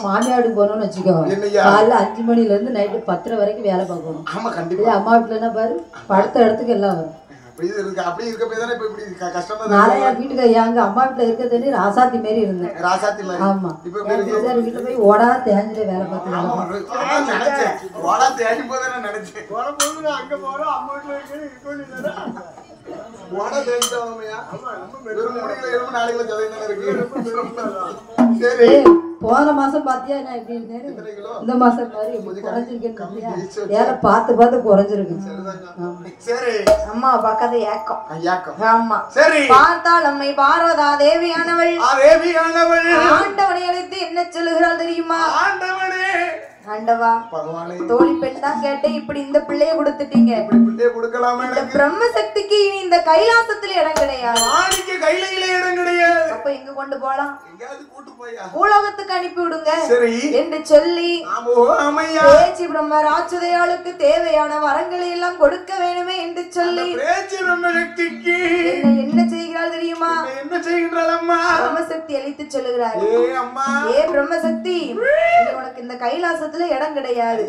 மாமியாடு போனோம்னு வச்சுக்கோ. காலைல 5 மணில இருந்து நைட்டு 10 வரைக்கும் வேலை பார்க்கணும். அம்மா வீட்டுல என்ன பாரு படுத்த இடத்துக்கு எல்லாம் வரும். நாளையா வீட்டுக்கு எங்க அம்மா வீட்டுல இருக்கிறது ராசாத்தி மாரி இருந்தேன். ஆமா வீட்டுல போய் ஓடா தேஞ்சில வேலை பார்த்து அங்க போறோம் அம்மா வீட்டுல போன மாசம் பாத்தியா நான் எப்படி இருந்தேன். இந்த மாசம் மாதிரி குறைஞ்சிருக்கேன்னு வேலை பார்த்து பார்த்து குறைஞ்சிருக்கு. அம்மா பார்க்காத ஏக்கம். ஆமா பார்த்தால் அம்மை பார்வதா தேவியானவள் ஆண்டவனை அழைத்து என்ன சொல்லுகிறாள் தெரியுமா? ஆண்டவா தோழி பெண் தான் கேட்டேன். இப்படி இந்த பிள்ளைய கொடுத்துட்டீங்க. இந்த பிரம்ம சக்திக்கு இனி இந்த கைலாசத்துல இடம் கிடையாது. அப்ப எங்க கொண்டு போலாம்? பூலோகத்துக்கு அனுப்பி விடுங்க என்று சொல்லி பேச்சு பிரம்ம ராட்சதையாளுக்கு தேவையான வரங்களை எல்லாம் கொடுக்க வேணுமே என்று சொல்லி என்ன செய்கிறாள் தெரியுமா? பிரம்மசக்தி அளித்து சொல்லுகிறார். ஏ பிரம்மசக்தி, உனக்கு இந்த கைலாசத்துல இடம் கிடையாது.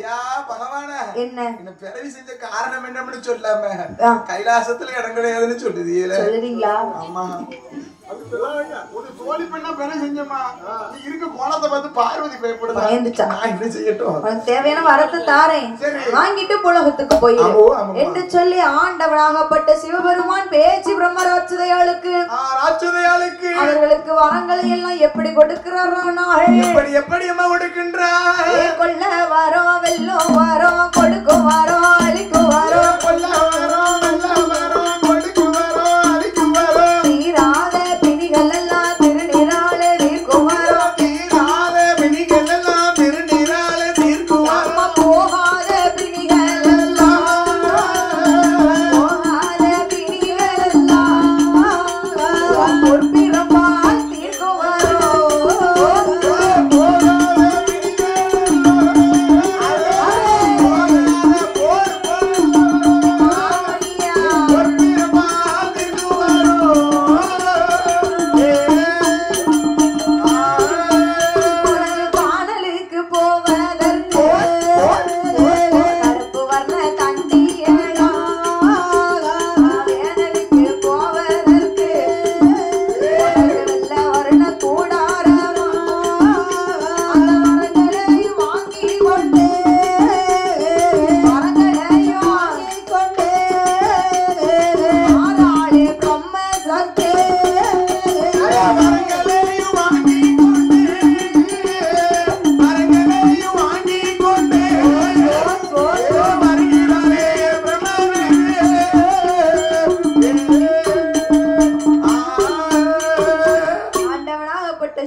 என்ன பிறவி செஞ்ச காரணம் என்னன்னு சொல்லாம கைலாசத்துல இடம் கிடையாதுன்னு சொல்லுறீங்களா? ஆமா தேவையான வரத்தை தாரேன், வாங்கிட்டு புலகத்துக்கு போயிரு என்று சொல்லி ஆண்டவனாகப்பட்ட சிவபெருமான் பேச்சு பிரம்மராட்சதையாளுக்கு அவர்களுக்கு வரங்களை எல்லாம் எப்படி கொடுக்கிறார்கள்? எப்படி அம்மா கொடுக்கின்றார்? கொல்ல வரோம் வெல்லும் வரோம் கொடுக்கும் வரோம் அழிக்கும் வரோம் கொல்ல வரோம் வெல்லும் வரோம் கொடுக்கும் வரோம் அழிக்கும் வரோம் தீராத பிணிகள் எல்லாம் திருநீரால தீர்க்கும் வரோம் தீராத பிணிகள் எல்லாம் திருநீரால தீர்க்கும் வரோம் போகாத பிணிகள் எல்லாம் போகாத பிணிகள் எல்லாம் பொற்பிறப்பால் தீர்க்கும் வரோம்.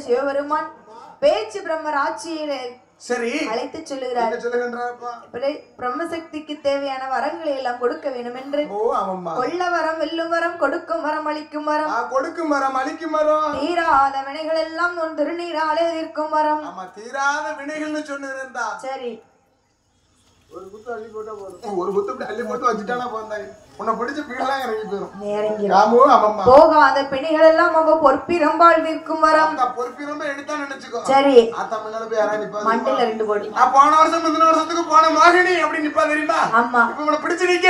சிவபெருமான் பேச்சு பிரம்மராட்சியை அழைத்து சொல்லுகிறார். பிரம்மசக்திக்கு தேவையான வரங்களை எல்லாம் கொடுக்க வேண்டும் என்று கொள்ள வரம் வெல்லும் வரம் கொடுக்கும் வரம் அளிக்கும் வரம் கொடுக்கும் வரம் அளிக்கும் வரம் தீராத வினைகள் எல்லாம் உன் திருநீராலே தீர்க்கும் வரம். தீராத வினைகள்னு சொன்னிருந்தா சரி ஒரு குத்து அள்ளி போட்டா போதும். ஒரு குத்து இப்படி அள்ளி போட்டு வச்சுட்டானா போந்தாங்க. உன்னை பிடிச்ச பீடெல்லாம் இறங்கி போயிடும். ஆமா போகாத பிணிகள் எல்லாம் அவங்க பொற்பிரம்பால் விற்கும் வரம். பொற்பிரம்ப எடுத்தா நினைச்சுக்கோ. சரி ஆத்தா முன்னால போய் யாரா நிப்பா? மண்டில 2 போடி. போன வருஷம் முந்தின வருஷத்துக்கு போன மோகினி அப்படி நிப்பா தெரியுமா? ஆமா இப்ப உன்னை பிடிச்சு நிக்க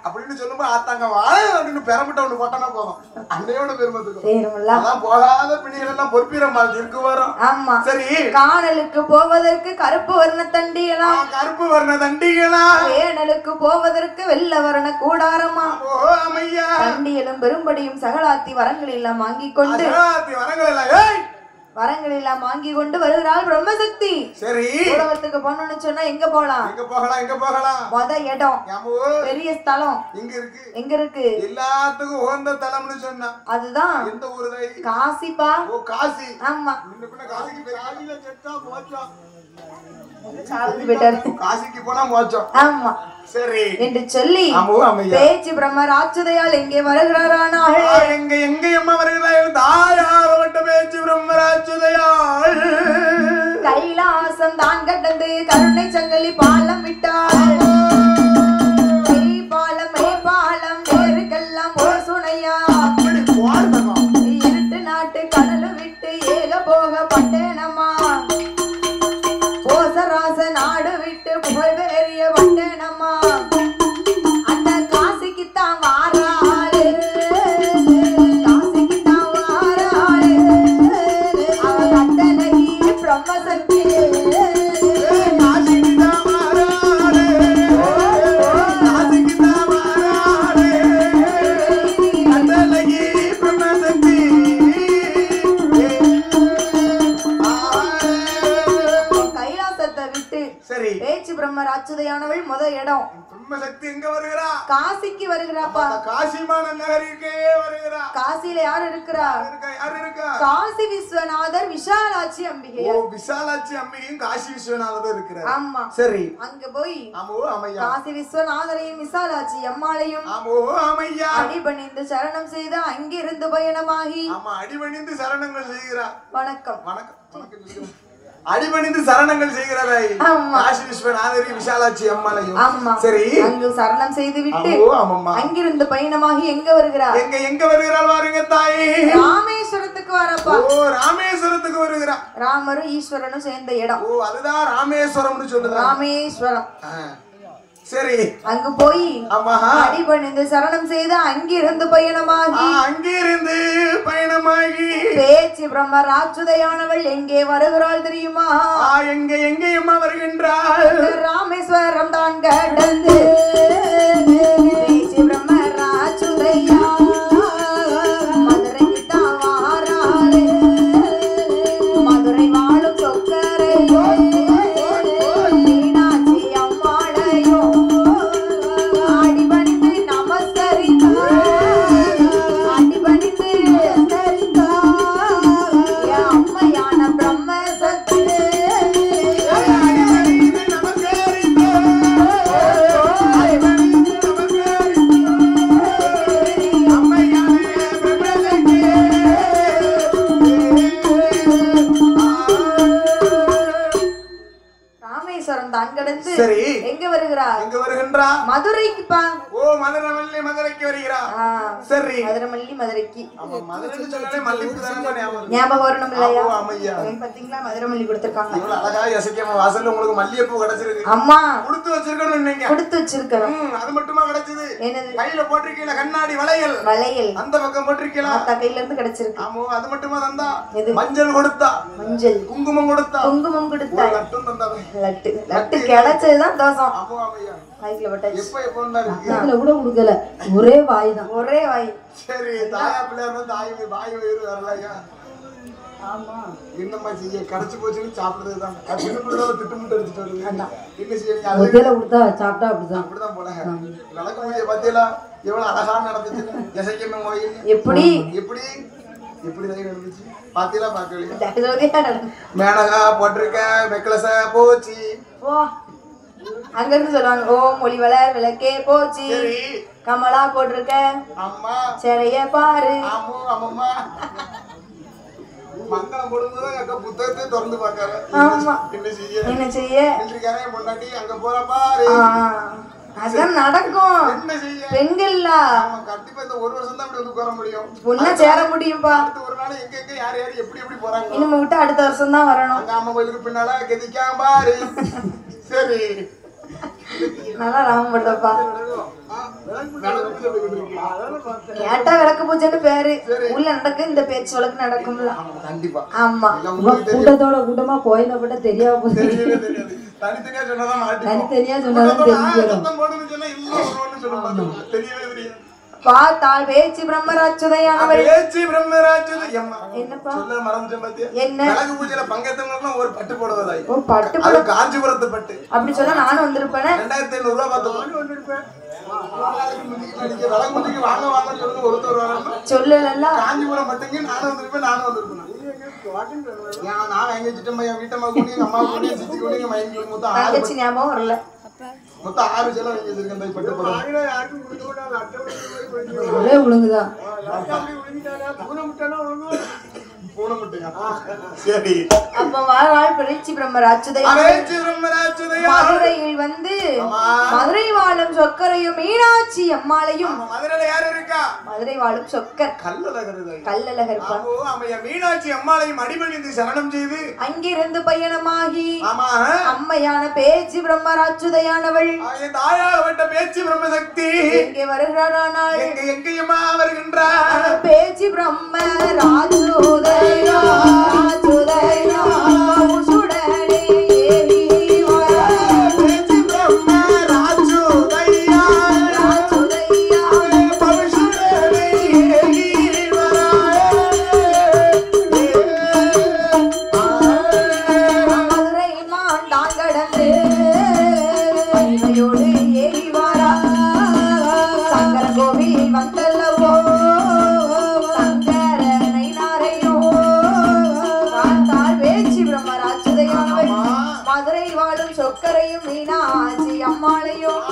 அப்படின்னு சொல்லும்போது ஆத்தாங்க வாழ அப்படின்னு பெறமிட்ட ஒண்ணு போட்டானா போதும். அன்னையோட பெருமத்துக்கும் அதான் போகாத பிணிகள் எல்லாம் பொற்பிரம்பால் விற்கும் வரம். ஆமா சரி காணலுக்கு போவதற்கு கருப்பு வர்ண தண்டிகளா, கருப்பு வர்ண தண்டிகளா, வேணலுக்கு போவதற்கு வெள்ள வர்ண கூடாரமா, தண்டியலும் பெரும்படியும் சகலாத்தி வரங்கள் எல்லாம் வாங்கிக் கொண்டு வரங்கள் எல்லாம் வாங்கி கொண்டு வருகிறாள் பிரம்மசக்தி. சரி உலகத்துக்கு போனோம்னு சொன்னா எங்க போலாம்? எங்க போகலாம்? மொத இடம் பெரிய ஸ்தலம் எங்க இருக்கு? எல்லாத்துக்கும் உகந்த தலம்னு சொன்னா அதுதான் எந்த ஊரு? காசிப்பா. ஓ காசி. ஆமா காசிக்கு போனா மோட்சம். ஆமா சரி என்று சொல்லி பேச்சு பிரம்ம ராட்சதையால் எங்கே வருகிறாரானால் எங்க அம்மா வருகிறாள்? தாயாரோட்ட பேச்சு பிரம்ம ராட்சதையால் கைலாசம் தான் கடந்து கருணை சங்கிலி பாலம் விட்டாள். பாலம் பாலம் வேறுக்கெல்லாம் ஒரு சுனையா இருட்டு நாட்டு கடலு விட்டு ஏக போக பட்டேனம்மா கோசராச நாடு விட்டு புகழ்வேறிய பட்டேனம்மா அந்த காசிக்குத்தான் வாராளு காசிக்குத்தான் வாராளு அவ கட்டளை பிரம்மசக்தி பேச்சு பிரம்ம ராட்சதையானவள் முத இடம். பிரம்மசக்தி எங்க வருகிறா? காசிக்கு வருகிறாப்பா. காசிமான நகரிற்கே வருகிறா. காசியில யார் இருக்கிறா? யார் இருக்கா? காசி விஸ்வநாதர் விசாலாட்சி அம்பிகை. ஓ விசாலாட்சி அம்பிகையும் காசி விஸ்வநாதர் இருக்கிறார். ஆமா சரி அங்க போய் ஆமையா காசி விஸ்வநாதரையும் விசாலாட்சி அம்மாளையும் ஆமையா அடிபணிந்து சரணம் செய்து அங்கிருந்து பயணமாகி ஆமா அடிபணிந்து சரணங்கள் செய்கிறார். வணக்கம் வணக்கம் வணக்கம் அடிபணிந்து சரணங்கள் செய்கிறாய் காசி விஸ்வநாதரி விசாலாட்சி அம்மாளையும். சரி அங்கு சரணம் செய்து விட்டு அங்கிருந்து பயணமாகி எங்க வருகிறார்? எங்க வருகிறாள் வாருங்க தாயே? ராமேஸ்வரத்துக்கு வரப்பா. ஓ ராமேஸ்வரத்துக்கு வருகிறா. ராமரும் ஈஸ்வரனும் சேர்ந்த இடம். ஓ அதுதான் ராமேஸ்வரம்னு சொல்லுது. ராமேஸ்வரம். சரி அங்கு போய் அடிபணிந்து சரணம் செய்து அங்கிருந்து பயணமாகி பேச்சு பிரம்ம ராட்சதையானவள் எங்கே வருகிறாள் தெரியுமா? எங்கேயம்மா வருகின்றாள்? ராமேஸ்வரம் தான் கடந்து பேச்சு பிரம்ம ராட்சதையா மதுரைக்கு தான் வாராளே மதுரை வாழும் சொக்கரையோ மீனாட்சி அம்மாளையோ அடிபணிந்து நமஸ்கரித்தா அடிபணிந்து அம்மையான பிரம்ம சக்தி ராமேஸ்வரம் தான் கடந்து எங்க வருகிறார்? எங்க வருகின்றா? மதுரைக்குப்பா. ஓ மதுரமல்லி மதுரைக்கு வருகிறா. சரி மதுரமல்லி மதுரைக்கு. மதுரைன்னு சொன்னாலே மல்லிப்பூ தானே ஞாபகம் வரணும் இல்லையா? ஆமையா பாத்தீங்களா மதுரமல்லி கொடுத்திருக்காங்க. இவ்வளவு அழகா யசக்கியமா வாசல்ல உங்களுக்கு மல்லிகைப்பூ கிடைச்சிருக்கு. அம்மா கொடுத்து வச்சிருக்கணும் நீங்க. கொடுத்து வச்சிருக்கணும். அது மட்டுமா கிடைச்சது? என்னது? கையில போட்டிருக்கீங்க கண்ணாடி வளையல். வளையல் அந்த பக்கம் போட்டிருக்கீங்களா? அத்த கையில இருந்து கிடைச்சிருக்கு. ஆமா அது மட்டுமா தந்தா? மஞ்சள் கொடுத்தா. மஞ்சள் குங்குமம் கொடுத்தா. குங்குமம் கொடுத்தா. லட்டும் தந்தாவே. லட்டு லட்டு கிடைச்சதுதான் தோசம். ஆமா ஆமையா கையில பட்டாச்சு. எப்ப வந்தாரு? இதுல கூட கொடுக்கல. ஒரே வாய் தான். ஒரே வாய். சரி தாயா பிள்ளையார் தாய் வாய் வயிறு வரலையா? ஆமா என்னம்மா செய்ய கடைச்சு போச்சுன்னு சாப்பிடுறதுதான். சின்ன பிள்ளைல திட்டுமுட்டு அடிச்சுட்டு வருது. என்ன செய்ய? முதல்ல கொடுத்தா சாப்பிட்டா அப்படிதான். அப்படிதான் போல. விளக்கு பூஜை பாத்தீங்களா எவ்வளவு அழகா நடந்துச்சு? எசக்கியம்மன் கோயில் எப்படி எப்படி எப்படி நடந்துச்சு பாத்தீங்களா? பாக்கலையா? மேனகா போட்டிருக்க நெக்லஸ போச்சு. அங்க இருந்து சொல்லுவாங்க ஓ மொழி வளர் விளக்கே போச்சு. கமலா போட்டிருக்க அம்மா சிலைய பாரு. ஆமா ஆமாம்மா மங்களம் போடும்போது அங்க புத்தகத்தை திறந்து பார்க்கற. ஆமா. என்ன செய்ய? இன்றைக்காரே பொண்டாட்டி அங்க போறா பாரு. அதான் நடக்கும். என்ன செய்ய? பெண்கள்ல கண்டிப்பா இந்த ஒரு வருஷம் தான் அப்படி வந்து போற முடியும். பொண்ணா சேர முடியும்பா. அடுத்த ஒரு நாள் எங்க எங்க யார் யார் எப்படி போறாங்க. இனிமே விட்டு அடுத்த வருஷம் தான் வரணும். அங்க அம்மா கோயிலுக்கு பின்னால கதிக்காம பாரு. சரி. நல்லா ராமம் பட்டப்பா. ஏட்டா விளக்கு பூஜைன்னு பேரு. உள்ள நடக்கு இந்த பேச்சு வழக்கு நடக்கும்ல. கண்டிப்பா. ஆமா. கூட்டத்தோட கூட்டமா கோயில போட்டா தெரியாம போகுது. தனித்தனியா சொன்னாதான் மாட்டிக்கும். தனித்தனியா சொன்னாதான் தெரிஞ்சிடும். பார்த்தால் பேச்சு பிரம்மராட்சுதையானவள். பேச்சு பிரம்மராட்சுதையம்மா. என்னப்பா? சொல்ல மறந்துட்டேன் பாத்தியா? என்ன? விளக்கு பூஜையில பங்கேற்றவங்க ஒரு பட்டு போடுவதாய். ஓ பட்டு போட காஞ்சிபுரத்து பட்டு. அப்படி சொன்னா நானும் வந்திருப்பேன். 2500 ரூபாய் பார்த்தோம். வந்திருப்பேன். விளக்கு பூஜைக்கு வாங்க வாங்கன்னு சொல்லுங்க ஒருத்தர் வராம. சொல்லல. காஞ்சிபுரம் பட்டுங்க நானும் வந்திருப்பேன். நான் எங்க சித்தம்மா வீட்டம்மா கூடி அம்மா கூடி சித்தி கூடி மைண்ட் மொத்தம் 6 தங்கச்சி ஞாபகம் வரல. மொத்தம் 6 செலவு வாங்கி வச்சிருக்கேன் இந்த பட்டு போட. ஒரே ஒழுங்குதான். சரி. அப்ப வாழ் பேச்சு பிரம்மராட்சுதையா. மதுரையில் வந்து மதுரை வாழும் சொக்கரையும் மீனாட்சி அம்மாளையும். மதுரையில யாரு இருக்கா? மதுரை வாழும் சொக்கர் கல்லழகர் மீனாட்சி அம்மாளையும் அடிபணிந்து சரணம் செய்து அங்கிருந்து பயணமாகி அம்மையான பேச்சு பிரம்மராட்சுதையானவள் தாயாகப்பட்ட பேச்சு பிரம்மசக்தி எங்கே வருகிறானால் எங்கேயுமா வருகின்றார் பேச்சு பிரம்ம ராஜுதையா ராஜுதையா சுடனே ஏறி வர பேச்சு பிரம்ம ராஜுதையா ராஜுதையா பவிஷுடனே ஏறி வர மதுரை மாண்டான் கடந்து மணிமையோடு ஏறி வாரா சங்கர கோவில் வந்தல்லவோ சங்கரனை நாரையோ பார்த்தால் பேச்சு பிரம்மராட்சுதையானவள் மதுரை வாழும் சொக்கரையும் மீனாட்சி அம்மாளையும்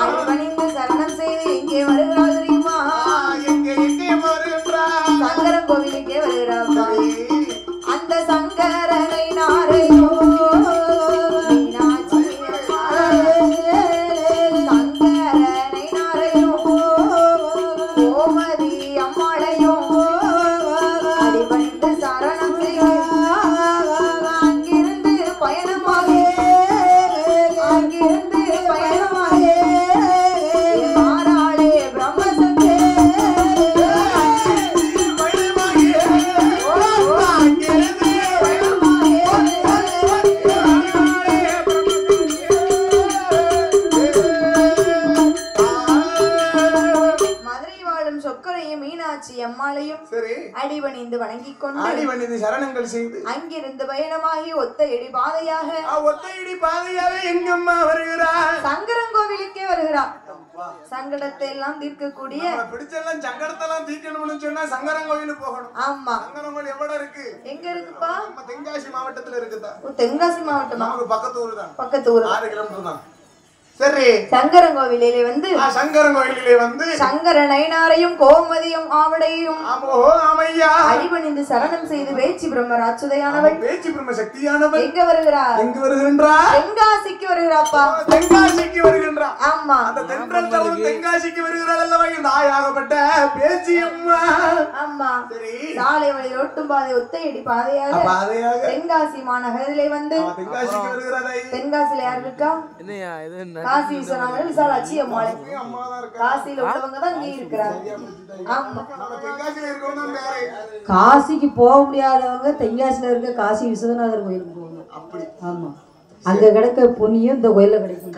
அடிபணிந்து சரணம் செய்து எங்கே வருகிறாள் தெரியுமா? சங்கரன் கோவிலுக்கே வருகிறாள். அந்த சங்கரனை நாரையோ மீனாட்சி சங்கரனை நாரையோ கோமதி அம்மாளையோ அடிபணிந்து சரணம் செய்து அங்கிருந்து பயணமாக மாறாளே பிரம்மசக்தி மதுரை வாழும் சொக்கரையும் மீனாட்சி அம்மாளையும் அடிபணிந்து வணங்கிக் கொண்டு சரணங்கள் செய்து அங்கிருந்து பயணமாகி ஒத்தையடி பாதையாக எங்கம்மா வருகிறார் சங்கரன் கோவிலுக்கே வருகிறார். சங்கடத்தை எல்லாம் தீர்க்கக்கூடிய பிடிச்செல்லாம் சங்கடத்தெல்லாம் தீர்க்கணும்னு சொன்னா சங்கரன் கோவிலுக்கு போகணும். ஆமா. சங்கரன் கோவில் எவ்வளவு இருக்கு? எங்க இருக்குப்பா? தென்காசி மாவட்டத்துல இருக்குதா? தென்காசி மாவட்டமா? நமக்கு பக்கத்து ஊர் தான். பக்கத்து ஊர் 6 கிலோமீட்டர் தான். சரி. சங்கரன் கோவிலிலே வந்து சங்கர நயனாரையும் கோமதியும் ஆவடையும் அடிபணிந்து சரணம் செய்து பேச்சு பிரம்மராட்சுதையானவள் பேச்சு பிரம்ம சக்தியானவள் எங்க வருகிறார்? தென்காசிக்கு வருகிறாப்பா. தென்காசிக்கு வருகின்றா. ஆமா. அந்த தென்றல் தரும் தென்காசிக்கு வருகிறாள் அல்லவா நாயாகப்பட்ட பேச்சு அம்மா. ஆமா. சரி. சாலை வழி ரோட்டும் பாதை ஒத்தையடி பாதையாக தென்காசி மாநகரிலே வந்து தென்காசிக்கு வருகிறாளை. தென்காசில யார் இருக்கா? என்னையா இது என்ன? காசி விஸ்வநாதர் விசாலாட்சி அம்மாளை. காசியில உள்ளவங்க தான் இங்க இருக்கிறாங்க. ஆமா. காசிக்கு போக முடியாதவங்க தென்காசில இருக்க காசி விஸ்வநாதர் கோயிலுக்கு போகணும். ஆமா. அங்க கிடைக்க புண்ணியம் இந்த கோயில கிடைக்கும்.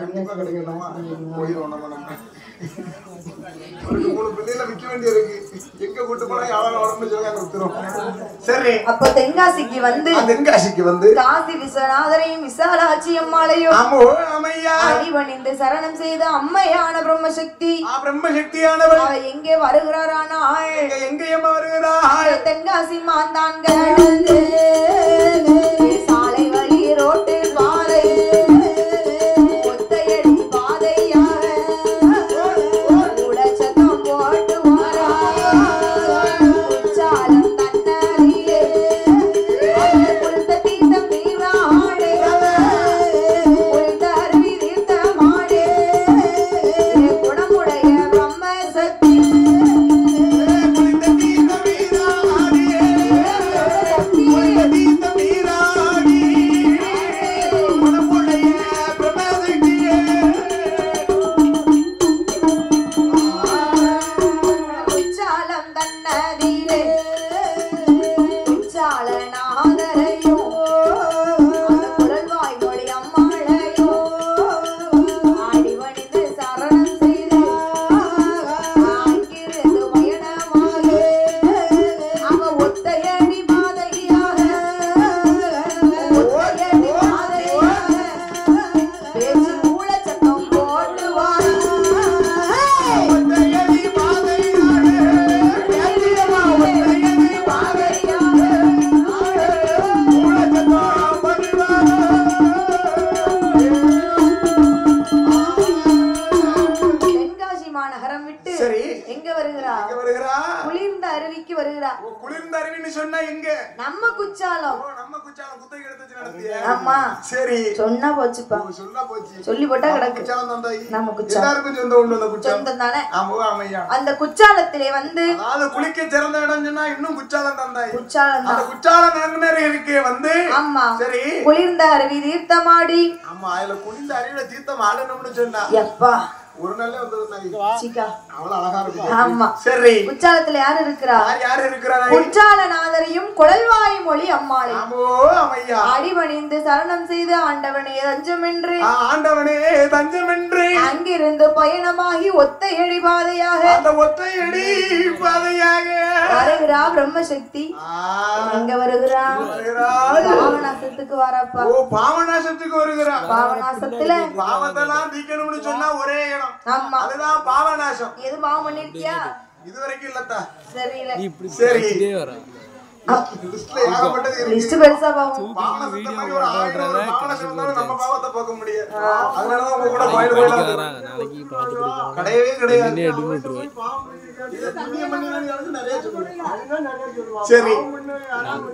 அப்ப தென்காசிக்கு வந்து காசி விஸ்வநாதரையும் விசாலாட்சி அம்மாளையும் அடிபணிந்து சரணம் செய்த அம்மையான பிரம்மசக்தியானவள் எங்கே வருகிறாரானால் தென்காசி மாந்தான் கடந்து சாலை வழி ரோட்டு பாதை ஒத்தையடி பாதையாக உடச்சத்தம் போட்டு வாரா உச்சாலம் தன்னறிய தன்னதிலே குச்சாலநாதரையும் அந்த குரல்வாய் மொழி அம்மாளையும் அடிபணிந்து சரணம் செய்து அங்கிருந்து பயணமாக அவ ஒத்தையடி பாதையாக பேச்சு மூல சத்தம் போடுவார் நகரம் விட்டு எங்க வருகிறா? குளிர்ந்த அருவிக்கு வருகிறா. குளிர்ந்த அருவின்னு சொன்னா எங்க? நம்ம குச்சாலம். நம்ம குச்சாலம் குத்தகை எடுத்து நடத்தியா? ஆமா. சரி. சொன்னா போச்சுப்பா. சொன்னா போச்சு. சொல்லி போட்டா கிடக்கு. குச்சாலம் தான் தாய். நம்ம குச்சாலம். எல்லாருக்கும் சொந்தம் உண்டு அந்த குச்சாலம். சொந்தம் தானே? ஆமா ஆமையா. அந்த குச்சாலத்திலே வந்து அதாவது குளிக்க சிறந்த இடம் சொன்னா இன்னும் குச்சாலம் தான் தாய். குச்சாலம் தான். அந்த குச்சாலம் நங்கனரே இருக்கே வந்து. ஆமா. சரி. குளிர்ந்த அருவி தீர்த்தமாடி. ஆமா அதுல குளிர்ந்த அருவில தீர்த்தம் ஆடணும்னு சொன்னா. எப்பா ஒரு நாளே வந்தது சீக்கா அவ்வளவு அழகா இருக்கு. ஆமா. சரி. குச்சாலத்துல யார் இருக்கிறா? யார் இருக்கிறா? குச்சாலநாதரையும் குழல்வாய் மொழி அம்மாளை ஆமோ அம்மையா அடிபணிந்து சரணம் செய்து ஆண்டவனே தஞ்சமென்று ஆண்டவனே தஞ்சமென்று அங்கிருந்து பயணமாகி ஒத்தையடி பாதையாக அந்த ஒத்தையடி பாதையாக வருகிறா பிரம்மசக்தி. எங்க வருகிறா? பாவநாசத்துக்கு வரப்பா. ஓ பாவநாசத்துக்கு வருகிறா. பாவநாசத்துல பாவத்தெல்லாம் தீக்கணும்னு சொன்னா ஒரே இடம். ஆமா. அதுதான் பாவநாசம். எது பாவம் பண்ணிருக்கியா? இதுவரைக்கும் இல்லத்தா. சரியில்லை. சரி. லிஸ்ட் பெருசா பாவம். பாவநாசத்தை மாதிரி ஒரு 1000 ஒரு பாவநாசம் இருந்தாலும் நம்ம பாவத்தை பார்க்க முடியாது. அதனாலதான் உங்க கூட கோயில் கோயிலா நாளைக்கு பாத்துக்கலாம். கிடையவே கிடையாது. சரி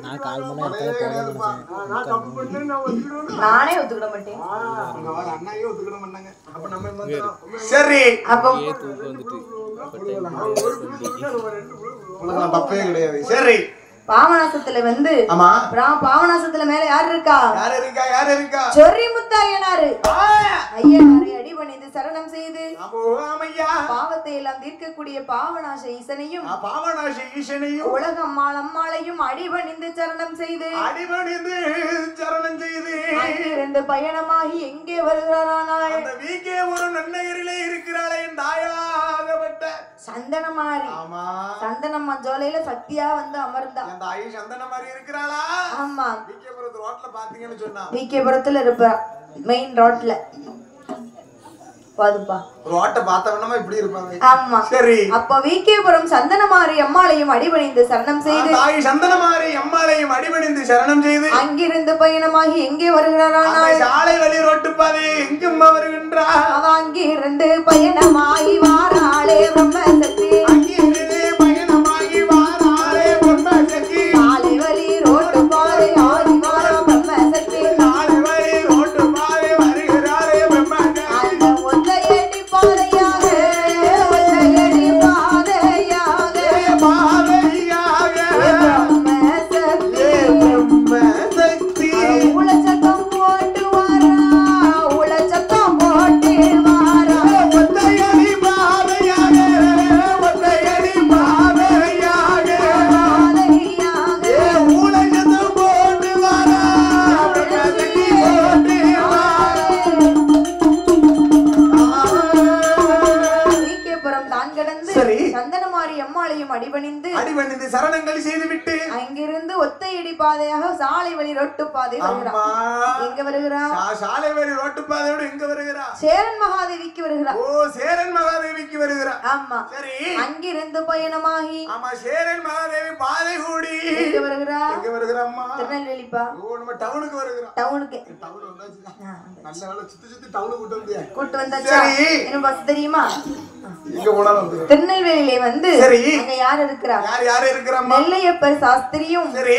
நான் கால் மணி நேரத்துல நானே ஒத்துக்கிட மாட்டேன். அண்ணாயே ஒத்துக்கிட மாட்டாங்க. அப்ப நம்ம சரி அப்ப தூக்கம் வந்துட்டு தப்பே கிடையாது. சரி பாவநாசத்துல வந்து ஆமா பாவநாசத்துல மேல யாரு இருக்கா? யாரு இருக்கா? சொர்ரி முத்தாயனாரு ஐயனாரை அடிபணிந்து சரணம் செய்து பாவத்தை எல்லாம் தீர்க்கக்கூடிய பாவநாச ஈசனையும் உலக அம்மாளையும் அடிபணிந்து சரணம் செய்து இருந்து பயணமாகி எங்கே வருகிறாரானால் அந்த வீக்கே ஒரு நன்னகரிலே இருக்கிறாளே என் தாயாகப்பட்ட சந்தனமாரி. சந்தனம் ஜோலையில சக்தியா வந்து அமர்ந்தா. அந்த தாயி சந்தனமாரி இருக்கிறாளா? ஆமா. விகேபுரத்து ரோட்ல பாத்தீங்கன்னு சொன்னா விகேபுரத்துல இருப்பா. மெயின் ரோட்ல பாதுப்பா. ரோட்ட பார்த்தவனமா இப்படி இருப்பாங்க. ஆமா. சரி. அப்ப விகேபுரம் சந்தனமாரி அம்மாளையும் அடிபணிந்து சரணம் செய்து தாய் சந்தனமாரி அம்மாளையும் அடிபணிந்து சரணம் செய்து அங்கிருந்து பயணமாகி எங்கே வருகிறாரானால் சாலை வழி ரோட்டு பாதை எங்கும் வருகின்றார். அவ அங்கிருந்து பயணமாகி வாராளே பிரம்மசக்தி. அங்கிருந்து பயணமாகி வாராளே பிரம்மசக்தி. சாலை வழி ரோட்டு பாதை ஆதி வார பிரம்மசக்தி. சாலை வழி ரோட்டு பாதை வருகிறாளே பிரம்மசக்தி. அந்த ஒத்தையடி பாதையாக பிரம்மசக்தி உலச்சத்தம் போட்டு வாரா உலச்சத்தம் போட்டு வாரா ஒத்தையடி பாதையாக ஒத்தையடி பாதையாக உலகத்தம் போட்டு வாரா பிரம்மசக்தி போட்டு விகேபுரம் தான் கடந்து சந்தனமாரி அம்மாளையும் அடிபணிந்து சரணங்கள் செய்துவிட்டு அங்கிருந்து ஒத்தையடி பாதையாக சாலை வழி ரோட்டு பாதை வருகிறார். எங்க வருகிறார்? சாலை வழி ரோட்டு பாதையோடு எங்க வருகிறார்? சேரன் மகாதேவிக்கு வருகிறார். ஓ சேரன் மகாதேவிக்கு வருகிறார். ஆமா. சரி. அங்கிருந்து பயணமாகி ஆமா சேரன் மகாதேவி பாதை கூடி எங்க வருகிறார்? எங்க வருகிறார் அம்மா? திருநெல்வேலிப்பா. ஓ நம்ம டவுனுக்கு வருகிறோம். டவுனுக்கு. டவுன் வந்தாச்சு. நல்ல வேளை சுத்தி டவுனுக்கு கூட்டி வந்தாச்சா? என்ன பஸ் தெரியுமா? இங்க போனாலும் வந்து திருநெல்வேலியிலே வந்து அங்க யார் இருக்கிறா? யார் இருக்கிறா? நெல்லையப்பர் சாஸ்திரியும் சரி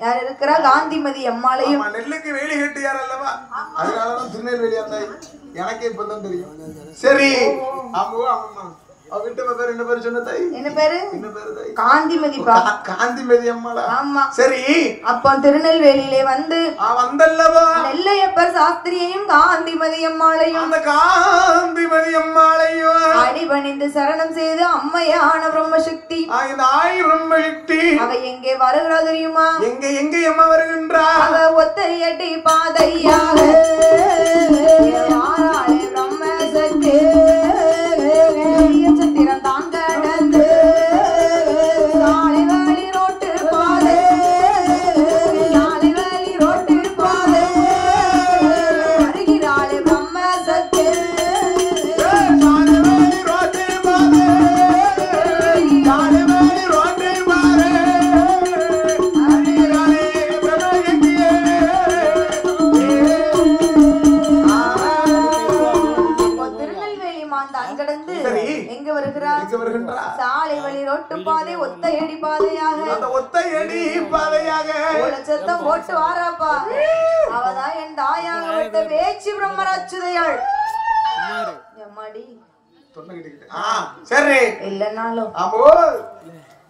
யார் இருக்கிறா? காந்திமதி அம்மாளையும். நெல்லுக்கு வேலி கட்டியார் அல்லவா? அதனாலதான் திருநெல்வேலி அந்த எனக்கே இப்பதான் தெரியும். சரி ஆமா ஆமா என்ன பேரு சொன்ன தாய்? என்ன பேரு? என்ன பேரு தாய்? காந்திமதிப்பா. காந்திமதி அம்மாளா? ஆமா. சரி. அப்போ திருநெல்வேலியிலே வந்து வந்தல்லவா நெல்லையப்பர் சாஸ்திரியையும் காந்திமதி அம்மாளையும் அந்த காந்திமதி அம்மாளையும் அடிபணிந்து சரணம் செய்து அம்மையான பிரம்மசக்தி பிரம்மசக்தி அவ எங்கே வருகிறா தெரியுமா? எங்க அம்மா வருகின்றா? அவ ஒத்தையடி பாதையாக பிரம்மசக்தி சத்திரம் தான் கடந்து சாலை வழி ரோட்டு பாதை சாலை வழி ரோட்டு பாதை வருகிறாளே பிரம்மசக்தி சாலை வழி ரோட்டு பாதை ஒத்தையடி பாதையாக சத்தம் போட்டு வாராப்பா. அவதான் என் தாயாக விட்ட வேச்சி பிரம்மராட்சுதையாள். இல்லனாலும்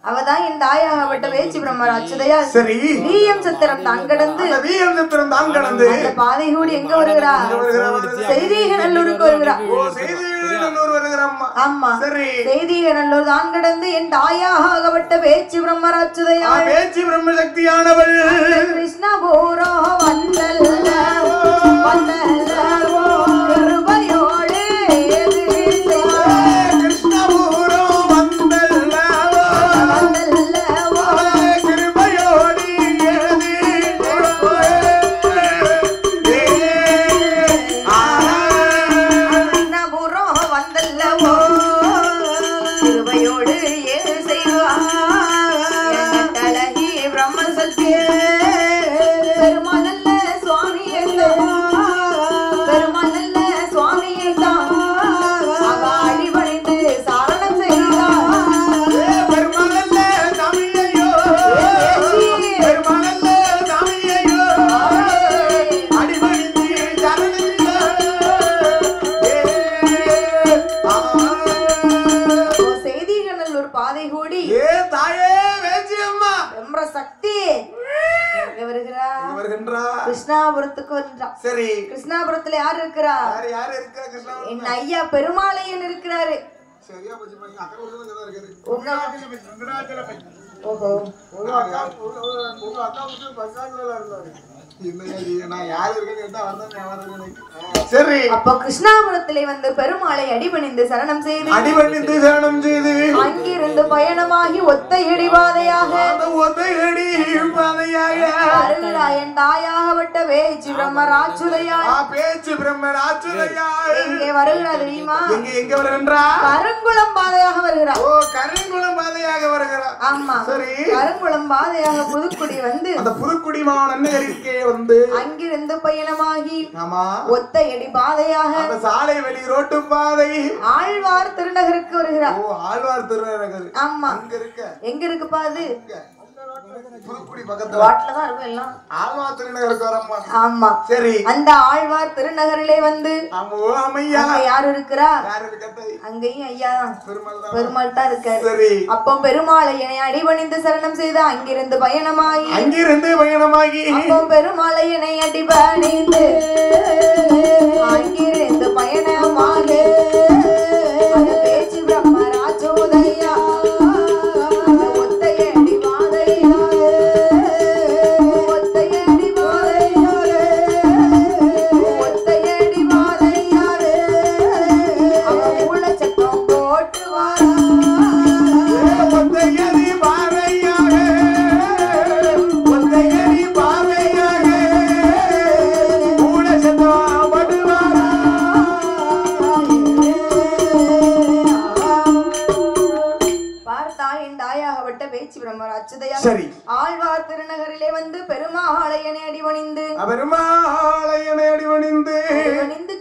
அவதான் என் தாயாகப்பட்ட வேச்சி பிரம்மராட்சுதையாள். சரி. வீயம் சத்திரம் தான் கடந்து அந்த பாதை கூடி எங்க வருகிறா? செய்திகநல்லூருக்கு வருகிறா. ஆமா. செய்திகநல்லூர் தான் கடந்து என் தாயாகப்பட்ட வேச்சி பிரம்மராட்சுதையாள் வேச்சி பிரம்மசக்தியானவள் கிருஷ்ணபூரோ வந்தல்லவோ கிருபையோடு கிருஷ்ணாபுரத்துக்கு வருகிறான். சரி. கிருஷ்ணாபுரத்துல யார் இருக்கா? என் ஐயா பெருமாளையன் இருக்கிறாரு. அப்போ கிருஷ்ணாபுரத்திலே வந்து பெருமாளை அடிபணிந்து சரணம் செய்து அங்கிருந்து பயணமாகி ஒத்தையடி பாதையாக என் தாயாகப்பட்ட வேச்சி பிரம்மராட்சுதையாள் எங்கே வருகிறா தெரியுமா? கருங்குளம் பாதையாக வருகிறா. ஆமா. கருங்குளம் பாதையாக புதுக்குடி வந்து அந்த புதுக்குடி மாநகரிற்கே வந்து அங்கிருந்து பயணமாகி ஒத்தையடி பாதையாக அந்த சாலை வெளி ரோட்டு பாதை ஆழ்வார் திருநகருக்கு வருகிறார். ஆழ்வார் திருநகர். ஆமா. எங்க இருக்கு பாது? புதுக்குடி பக்கத்துல வாட்ல தான் இருக்கும் எல்லாம். ஆழ்வார் திருநகருக்கு வரமா? ஆமா. சரி. அந்த ஆழ்வார் திருநகரிலே வந்து யார் இருக்கிறா? அங்கேயும் ஐயா பெருமாள் தான் இருக்காரு. சரி. அப்போ பெருமாளை என்னை அடிபணிந்து சரணம் செய்து அங்கிருந்து பயணமாகி அப்போ பெருமாளை என்னை அடிபணிந்து அங்கிருந்து பயணமாகி பேச்சு பிரம்மராஜோதையா ஆழ்வார் திருநகரிலே வந்து பெருமாளையனை அடிபணிந்து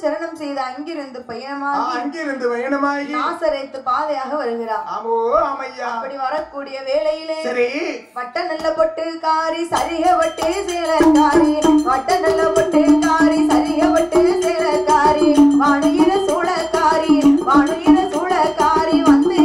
சரணம் செய்து அங்கிருந்து பயணமாகி நாசரேத்து பாதையாக வருகிறார். அப்படி வரக்கூடிய வேளையிலே வட்ட நல்ல பொட்டு காரி சரிக வட்டு சேலக்காரி வட்ட நல்ல பொட்டு காரி சரிக வட்டு சேலக்காரி வானுகிற சூழக்காரி வந்து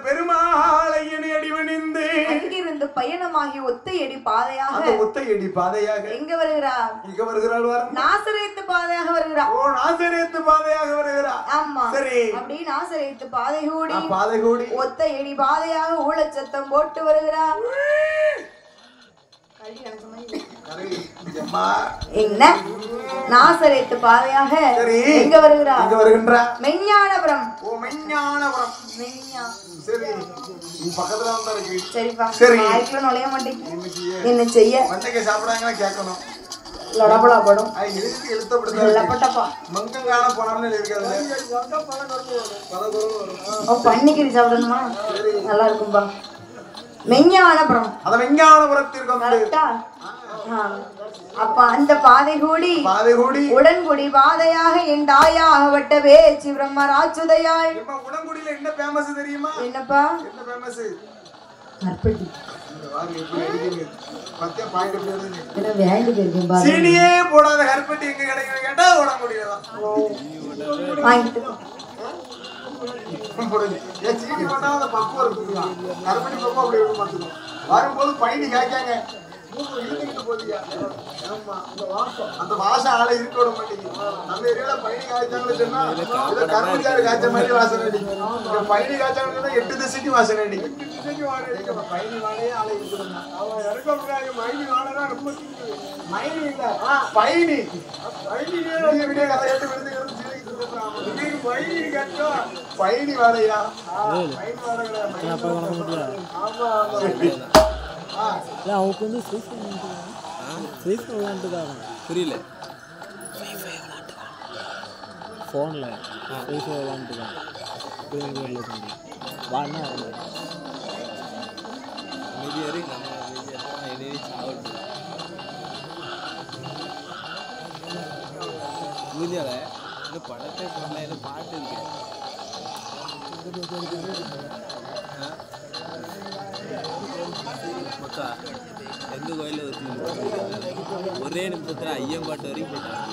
பெருமாளை அடிவணிந்து அங்கிருந்து பயணமாகி ஒத்தையடி பாதையாக ஒத்தையடி பாதையாக எங்க வருகிறார்? இங்க வருகிறாள். நாசரேத்து பாதையாக வருகிறார். ஓ, நாசரேத்து பாதையாக வருகிறார். ஆமா, சரி. அப்படி நாசரேத்து பாதை கூடி ஒத்தையடி பாதையாக ஊழச்சத்தம் போட்டு வருகிறார். என்ன நாசரேத்து பாதையாக எங்க வருகிறார்? மெஞ்ஞானபுரம். ஓ, மெஞ்ஞானபுரம். சரி, பக்கத்துல வந்தா இருக்கு. சரிப்பா. சரி, ஆயிரத்துல நுழைய மாட்டேங்குது. என்ன செய்ய? வந்தக்கே சாப்பிடாங்களா கேட்கணும். லொடபடா படும். எழுத்து எழுத்தப்படுது. லப்பட்டப்பா. மங்கம் காண போனாம்னு இருக்காது. பன்னிக்கறி சாப்பிடணுமா? நல்லா இருக்கும்பா. மெஞ்ஞானபுரம். அத மெஞ்ஞானபுரத்திற்கு கரெக்டா? அப்ப அந்த பாதை கூடி உடன்குடி பாதையாக என் தாயாகப்பட்ட பேச்சு பிரம்மராச்சுதையாள். உடன்குடியில என்ன ஃபேமஸ் தெரியுமா? என்னப்பா? என்ன ஃபேமஸ்? கற்பட்டி. சீனியே போடாத கற்பட்டி எங்க கிடைக்கும் கேட்டா உடன்குடியில தான். வாங்கிட்டு சீனி போட்டா அந்த பக்குவம் இருக்குங்களா? கற்பட்டி பக்குவம் அப்படி இருக்கும் பார்த்துக்கோ. வரும்போது பயணி காய்க்காங்க அந்த வாசம் ஆளை இருக்க விட மாட்டேங்குது. நம்ம ஏரியால பயணி காய்ச்சாங்கன்னு சொன்னா கருமடியாரு காய்ச்ச மாதிரி வாசனை அடிக்கும். பயணி காய்ச்சாங்கன்னு சொன்னா 8 திசைக்கு வாசனை அடிக்கும். பயணி வாழையே ஆளை இருக்கணும். அவன் இறக்க முடியாது. மைனி வாழைதான் ரொம்ப மைனி இல்ல பயணி. விடிய கதை கேட்டு விழுந்துக்கிறது பயணி கேட்டா பயணி வாழையா? பயணி வாழை அவனுக்கு வந்து ஃப்ரீ ஃபயர் விளாண்டுக்காங்க. புரியல. ஃபோனில் ஃப்ரீ ஃபயர் விளாண்டுக்காங்க. வாண்ணா மீதியாரு நம்ம மீதியால இந்த படத்தை பண்ணல என்ன பாட்டு இருக்கு. மக்கா எந்த கோயிலில் வச்சு ஒரே நிமிஷத்தில் ஐயம்பாட்டு வரைக்கும் போட்டாங்க.